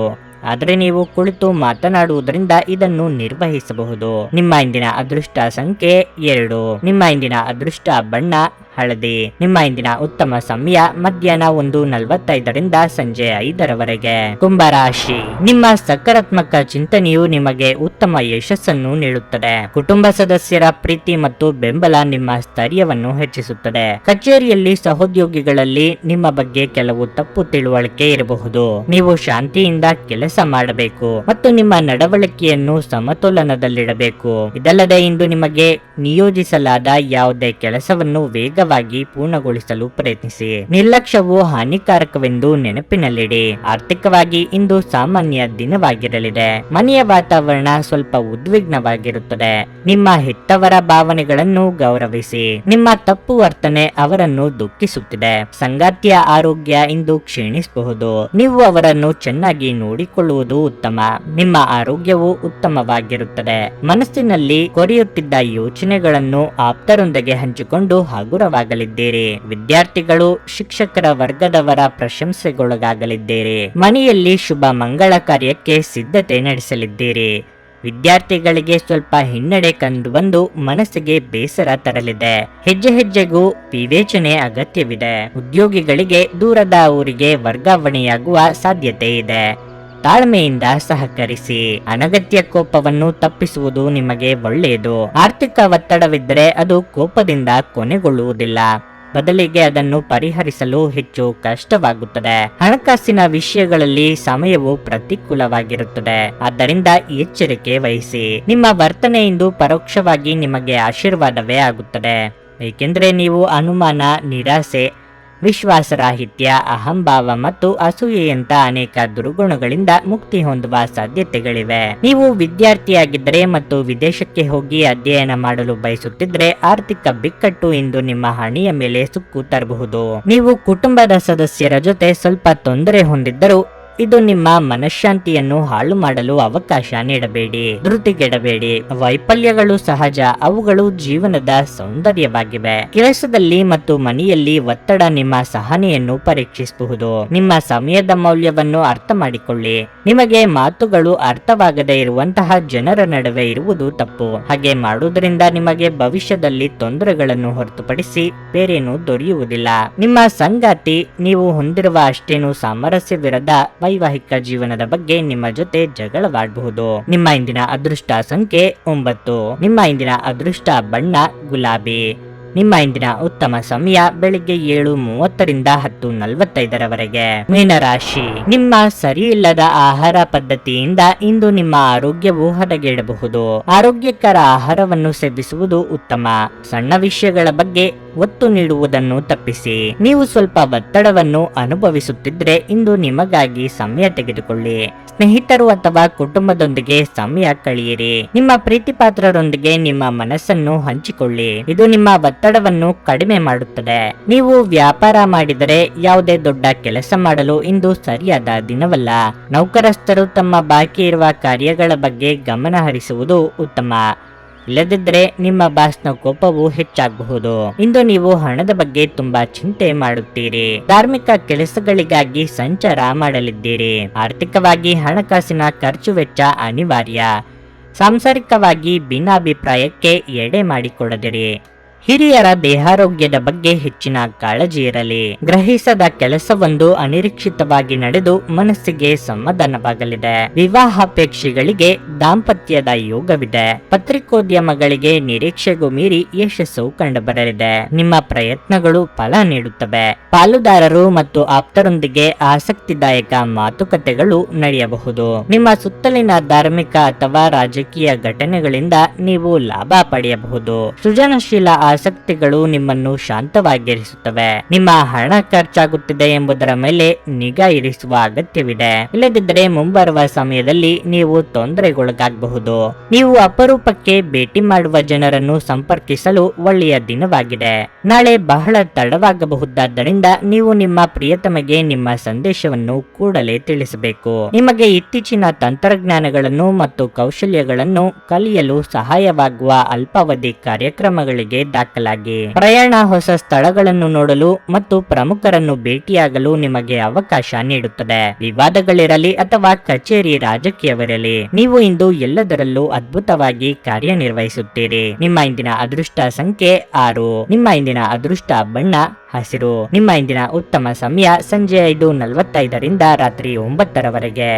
ಆದರೆ ನೀವು ಕುಳಿತು ಮಾತನಾಡುವುದರಿಂದ ಇದನ್ನು ನಿರ್ವಹಿಸಬಹುದು. ನಿಮ್ಮ ಇಂದಿನ ಅದೃಷ್ಟ ಸಂಖ್ಯೆ 2. ನಿಮ್ಮ ಇಂದಿನ ಅದೃಷ್ಟ ಬಣ್ಣ ಹಳದಿ. ನಿಮ್ಮ ಇಂದಿನ ಉತ್ತಮ ಸಮಯ ಮಧ್ಯಾಹ್ನ 1:45ರಿಂದ ಸಂಜೆ 5ರವರೆಗೆ. ಕುಂಭರಾಶಿ, ನಿಮ್ಮ ಸಕಾರಾತ್ಮಕ ಚಿಂತನೆಯು ನಿಮಗೆ ಉತ್ತಮ ಯಶಸ್ಸನ್ನು ನೀಡುತ್ತದೆ. ಕುಟುಂಬ ಸದಸ್ಯರ ಪ್ರೀತಿ ಮತ್ತು ಬೆಂಬಲ ನಿಮ್ಮ ಸ್ಥೈರ್ಯವನ್ನು ಹೆಚ್ಚಿಸುತ್ತದೆ. ಕಚೇರಿಯಲ್ಲಿ ಸಹೋದ್ಯೋಗಿಗಳಲ್ಲಿ ನಿಮ್ಮ ಬಗ್ಗೆ ಕೆಲವು ತಪ್ಪು ತಿಳುವಳಿಕೆ ಇರಬಹುದು. ನೀವು ಶಾಂತಿಯಿಂದ ಕೆಲಸ ಮಾಡಬೇಕು ಮತ್ತು ನಿಮ್ಮ ನಡವಳಿಕೆಯನ್ನು ಸಮತೋಲನದಲ್ಲಿಡಬೇಕು. ಇದಲ್ಲದೆ ಇಂದು ನಿಮಗೆ ನಿಯೋಜಿಸಲಾದ ಯಾವುದೇ ಕೆಲಸವನ್ನು ವೇಗವಾಗಿ ಪೂರ್ಣಗೊಳಿಸಲು ಪ್ರಯತ್ನಿಸಿ. ನಿರ್ಲಕ್ಷ್ಯವು ಹಾನಿಕಾರಕವೆಂದು ನೆನಪಿನಲ್ಲಿಡಿ. ಆರ್ಥಿಕವಾಗಿ ಇಂದು ಸಾಮಾನ್ಯ ದಿನವಾಗಿರಲಿದೆ. ಮನೆಯ ವಾತಾವರಣ ಸ್ವಲ್ಪ ಉದ್ವಿಗ್ನವಾಗಿರುತ್ತದೆ. ನಿಮ್ಮ ಹೆತ್ತವರ ಭಾವನೆಗಳನ್ನು ಗೌರವಿಸಿ. ನಿಮ್ಮ ತಪ್ಪು ವರ್ತನೆ ಅವರನ್ನು ದುಃಖಿಸುತ್ತಿದೆ. ಸಂಗಾತಿಯ ಆರೋಗ್ಯ ಇಂದು ಕ್ಷೀಣಿಸಬಹುದು. ನೀವು ಅವರನ್ನು ಚೆನ್ನಾಗಿ ನೋಡಿಕೊಳ್ಳುವುದು ಉತ್ತಮ. ನಿಮ್ಮ ಆರೋಗ್ಯವು ಉತ್ತಮವಾಗಿರುತ್ತದೆ. ಮನಸ್ಸಿನಲ್ಲಿ ಕೊರೆಯುತ್ತಿದ್ದ ಯೋಚನೆಗಳನ್ನು ಆಪ್ತರೊಂದಿಗೆ ಹಂಚಿಕೊಂಡು ಹಗುರವಾಗಲಿದ್ದೀರಿ. ವಿದ್ಯಾರ್ಥಿಗಳು ಶಿಕ್ಷಕರ ವರ್ಗದವರ ಪ್ರಶಂಸೆಗೊಳಗಾಗಲಿದ್ದೀರಿ. ಮನೆಯಲ್ಲಿ ಶುಭ ಮಂಗಳ ಕಾರ್ಯಕ್ಕೆ ಸಿದ್ಧತೆ ನಡೆಸಲಿದ್ದೀರಿ. ವಿದ್ಯಾರ್ಥಿಗಳಿಗೆ ಸ್ವಲ್ಪ ಹಿನ್ನಡೆ ಕಂಡು ಬಂದು ಮನಸ್ಸಿಗೆ ಬೇಸರ ತರಲಿದೆ. ಹೆಜ್ಜೆ ಹೆಜ್ಜೆಗೂ ವಿವೇಚನೆ ಅಗತ್ಯವಿದೆ. ಉದ್ಯೋಗಿಗಳಿಗೆ ದೂರದ ಊರಿಗೆ ವರ್ಗಾವಣೆಯಾಗುವ ಸಾಧ್ಯತೆ ಇದೆ. ತಾಳ್ಮೆಯಿಂದ ಸಹಕರಿಸಿ. ಅನಗತ್ಯ ಕೋಪವನ್ನು ತಪ್ಪಿಸುವುದು ನಿಮಗೆ ಒಳ್ಳೆಯದು. ಆರ್ಥಿಕ ಒತ್ತಡವಿದ್ದರೆ ಅದು ಕೋಪದಿಂದ ಕೊನೆಗೊಳ್ಳುವುದಿಲ್ಲ. ಬದಲಿಗೆ ಅದನ್ನು ಪರಿಹರಿಸಲು ಹೆಚ್ಚು ಕಷ್ಟವಾಗುತ್ತದೆ. ಹಣಕಾಸಿನ ವಿಷಯಗಳಲ್ಲಿ ಸಮಯವು ಪ್ರತಿಕೂಲವಾಗಿರುತ್ತದೆ. ಆದ್ದರಿಂದ ಎಚ್ಚರಿಕೆ ವಹಿಸಿ. ನಿಮ್ಮ ವರ್ತನೆಯಿಂದ ಪರೋಕ್ಷವಾಗಿ ನಿಮಗೆ ಆಶೀರ್ವಾದವೇ ಆಗುತ್ತದೆ, ಏಕೆಂದರೆ ನೀವು ಅನುಮಾನ, ನಿರಾಸೆ, ವಿಶ್ವಾಸರಾಹಿತ್ಯ, ಅಹಂಭಾವ ಮತ್ತು ಅಸೂಯೆಯಂತ ಅನೇಕ ದುರ್ಗುಣಗಳಿಂದ ಮುಕ್ತಿ ಹೊಂದುವ ಸಾಧ್ಯತೆಗಳಿವೆ. ನೀವು ವಿದ್ಯಾರ್ಥಿಯಾಗಿದ್ದರೆ ಮತ್ತು ವಿದೇಶಕ್ಕೆ ಹೋಗಿ ಅಧ್ಯಯನ ಮಾಡಲು ಬಯಸುತ್ತಿದ್ರೆ ಆರ್ಥಿಕ ಬಿಕ್ಕಟ್ಟು ಇಂದು ನಿಮ್ಮ ಹಣೆಯ ಮೇಲೆ ಸುಕ್ಕು ತರಬಹುದು. ನೀವು ಕುಟುಂಬದ ಸದಸ್ಯರ ಜೊತೆ ಸ್ವಲ್ಪ ತೊಂದರೆ ಹೊಂದಿದ್ದರೂ ಇದು ನಿಮ್ಮ ಮನಃಶಾಂತಿಯನ್ನು ಹಾಳು ಮಾಡಲು ಅವಕಾಶ ನೀಡಬೇಡಿ. ಧೃತಿಗೆಡಬೇಡಿ. ವೈಫಲ್ಯಗಳು ಸಹಜ, ಅವುಗಳು ಜೀವನದ ಸೌಂದರ್ಯವಾಗಿವೆ. ಕೆಲಸದಲ್ಲಿ ಮತ್ತು ಮನೆಯಲ್ಲಿ ಒತ್ತಡ ನಿಮ್ಮ ಸಹನೆಯನ್ನು ಪರೀಕ್ಷಿಸಬಹುದು. ನಿಮ್ಮ ಸಮಯದ ಮೌಲ್ಯವನ್ನು ಅರ್ಥ ಮಾಡಿಕೊಳ್ಳಿ. ನಿಮಗೆ ಮಾತುಗಳು ಅರ್ಥವಾಗದೇ ಇರುವಂತಹ ಜನರ ನಡುವೆ ಇರುವುದು ತಪ್ಪು. ಹಾಗೆ ಮಾಡುವುದರಿಂದ ನಿಮಗೆ ಭವಿಷ್ಯದಲ್ಲಿ ತೊಂದರೆಗಳನ್ನು ಹೊರತುಪಡಿಸಿ ಬೇರೇನೂ ದೊರೆಯುವುದಿಲ್ಲ. ನಿಮ್ಮ ಸಂಗಾತಿ ನೀವು ಹೊಂದಿರುವ ಅಷ್ಟೇನು ಸಾಮರಸ್ಯವಿರದ ವೈವಾಹಿಕ ಜೀವನದ ಬಗ್ಗೆ ನಿಮ್ಮ ಜೊತೆ ಜಗಳವಾಡಬಹುದು. ನಿಮ್ಮ ಇಂದಿನ ಅದೃಷ್ಟ ಸಂಖ್ಯೆ 9. ನಿಮ್ಮ ಇಂದಿನ ಅದೃಷ್ಟ ಬಣ್ಣ ಗುಲಾಬಿ. ನಿಮ್ಮ ಇಂದಿನ ಉತ್ತಮ ಸಮಯ ಬೆಳಿಗ್ಗೆ 7:30ರಿಂದ 10:45ರವರೆಗೆ. ಮೀನರಾಶಿ, ನಿಮ್ಮ ಸರಿಯಿಲ್ಲದ ಆಹಾರ ಪದ್ಧತಿಯಿಂದ ಇಂದು ನಿಮ್ಮ ಆರೋಗ್ಯವು ಹದಗೆಡಬಹುದು. ಆರೋಗ್ಯಕರ ಆಹಾರವನ್ನು ಸೇವಿಸುವುದು ಉತ್ತಮ. ಸಣ್ಣ ವಿಷಯಗಳ ಬಗ್ಗೆ ಒತ್ತು ನೀಡುವುದನ್ನು ತಪ್ಪಿಸಿ. ನೀವು ಸ್ವಲ್ಪ ಒತ್ತಡವನ್ನು ಅನುಭವಿಸುತ್ತಿದ್ರೆ ಇಂದು ನಿಮಗಾಗಿ ಸಮಯ ತೆಗೆದುಕೊಳ್ಳಿ. ಸ್ನೇಹಿತರು ಅಥವಾ ಕುಟುಂಬದೊಂದಿಗೆ ಸಮಯ ಕಳೆಯಿರಿ. ನಿಮ್ಮ ಪ್ರೀತಿ ಪಾತ್ರರೊಂದಿಗೆ ನಿಮ್ಮ ಮನಸ್ಸನ್ನು ಹಂಚಿಕೊಳ್ಳಿ. ಇದು ನಿಮ್ಮ ಒತ್ತಡವನ್ನು ಕಡಿಮೆ ಮಾಡುತ್ತದೆ. ನೀವು ವ್ಯಾಪಾರ ಮಾಡಿದರೆ ಯಾವುದೇ ದೊಡ್ಡ ಕೆಲಸ ಮಾಡಲು ಇಂದು ಸರಿಯಾದ ದಿನವಲ್ಲ. ನೌಕರಸ್ಥರು ತಮ್ಮ ಬಾಕಿ ಇರುವ ಕಾರ್ಯಗಳ ಬಗ್ಗೆ ಗಮನ ಹರಿಸುವುದು ಉತ್ತಮ. ಇಲ್ಲದಿದ್ದರೆ ನಿಮ್ಮ ಬಾಸ್ನ ಕೋಪವು ಹೆಚ್ಚಾಗಬಹುದು. ಇಂದು ನೀವು ಹಣದ ಬಗ್ಗೆ ತುಂಬಾ ಚಿಂತೆ ಮಾಡುತ್ತೀರಿ. ಧಾರ್ಮಿಕ ಕೆಲಸಗಳಿಗಾಗಿ ಸಂಚಾರ ಮಾಡಲಿದ್ದೀರಿ. ಆರ್ಥಿಕವಾಗಿ ಹಣಕಾಸಿನ ಖರ್ಚು ವೆಚ್ಚ ಅನಿವಾರ್ಯ. ಸಾಂಸಾರಿಕವಾಗಿ ಭಿನ್ನಾಭಿಪ್ರಾಯಕ್ಕೆ ಎಡೆ ಮಾಡಿಕೊಡದಿರಿ. ಹಿರಿಯರ ದೇಹಾರೋಗ್ಯದ ಬಗ್ಗೆ ಹೆಚ್ಚಿನ ಕಾಳಜಿ ಇರಲಿ. ಗ್ರಹಿಸದ ಕೆಲಸವೊಂದು ಅನಿರೀಕ್ಷಿತವಾಗಿ ನಡೆದು ಮನಸ್ಸಿಗೆ ಸಮಾಧಾನವಾಗಲಿದೆ. ವಿವಾಹಾಪೇಕ್ಷಿಗಳಿಗೆ ದಾಂಪತ್ಯದ ಯೋಗವಿದೆ. ಪತ್ರಿಕೋದ್ಯಮಗಳಿಗೆ ನಿರೀಕ್ಷೆಗೂ ಮೀರಿ ಯಶಸ್ಸು ಕಂಡುಬರಲಿದೆ. ನಿಮ್ಮ ಪ್ರಯತ್ನಗಳು ಫಲ ನೀಡುತ್ತವೆ. ಪಾಲುದಾರರು ಮತ್ತು ಆಪ್ತರೊಂದಿಗೆ ಆಸಕ್ತಿದಾಯಕ ಮಾತುಕತೆಗಳು ನಡೆಯಬಹುದು. ನಿಮ್ಮ ಸುತ್ತಲಿನ ಧಾರ್ಮಿಕ ಅಥವಾ ರಾಜಕೀಯ ಘಟನೆಗಳಿಂದ ನೀವು ಲಾಭ ಪಡೆಯಬಹುದು. ಸೃಜನಶೀಲ ಆಸಕ್ತಿಗಳು ನಿಮ್ಮನ್ನು ಶಾಂತವಾಗಿರಿಸುತ್ತವೆ. ನಿಮ್ಮ ಹಣ ಖರ್ಚಾಗುತ್ತಿದೆ ಎಂಬುದರ ಮೇಲೆ ನಿಗಾ ಇರಿಸುವ ಅಗತ್ಯವಿದೆ. ಇಲ್ಲದಿದ್ದರೆ ಮುಂಬರುವ ಸಮಯದಲ್ಲಿ ನೀವು ತೊಂದರೆಗೊಳಗಾಗಬಹುದು. ನೀವು ಅಪರೂಪಕ್ಕೆ ಭೇಟಿ ಮಾಡುವ ಜನರನ್ನು ಸಂಪರ್ಕಿಸಲು ಒಳ್ಳೆಯ ದಿನವಾಗಿದೆ. ನಾಳೆ ಬಹಳ ತಡವಾಗಬಹುದಾದ್ದರಿಂದ ನೀವು ನಿಮ್ಮ ಪ್ರಿಯತಮೆಗೆ ನಿಮ್ಮ ಸಂದೇಶವನ್ನು ಕೂಡಲೇ ತಿಳಿಸಬೇಕು. ನಿಮಗೆ ಇತ್ತೀಚಿನ ತಂತ್ರಜ್ಞಾನಗಳನ್ನು ಮತ್ತು ಕೌಶಲ್ಯಗಳನ್ನು ಕಲಿಯಲು ಸಹಾಯವಾಗುವ ಅಲ್ಪಾವಧಿ ಕಾರ್ಯಕ್ರಮಗಳಿಗೆ ದಾಖಲಾಗಿ. ಪ್ರಯಾಣ ಹೊಸ ಸ್ಥಳಗಳನ್ನು ನೋಡಲು ಮತ್ತು ಪ್ರಮುಖರನ್ನು ಭೇಟಿಯಾಗಲು ನಿಮಗೆ ಅವಕಾಶ ನೀಡುತ್ತದೆ. ವಿವಾದಗಳಿರಲಿ ಅಥವಾ ಕಚೇರಿ ರಾಜಕೀಯವಿರಲಿ, ನೀವು ಇಂದು ಎಲ್ಲದರಲ್ಲೂ ಅದ್ಭುತವಾಗಿ ಕಾರ್ಯನಿರ್ವಹಿಸುತ್ತೀರಿ. ನಿಮ್ಮ ಇಂದಿನ ಅದೃಷ್ಟ ಸಂಖ್ಯೆ 6. ನಿಮ್ಮ ಇಂದಿನ ಅದೃಷ್ಟ ಬಣ್ಣ ಹಸಿರು. ನಿಮ್ಮ ಇಂದಿನ ಉತ್ತಮ ಸಮಯ ಸಂಜೆ 5:45ರಿಂದ ರಾತ್ರಿ 9ರವರೆಗೆ.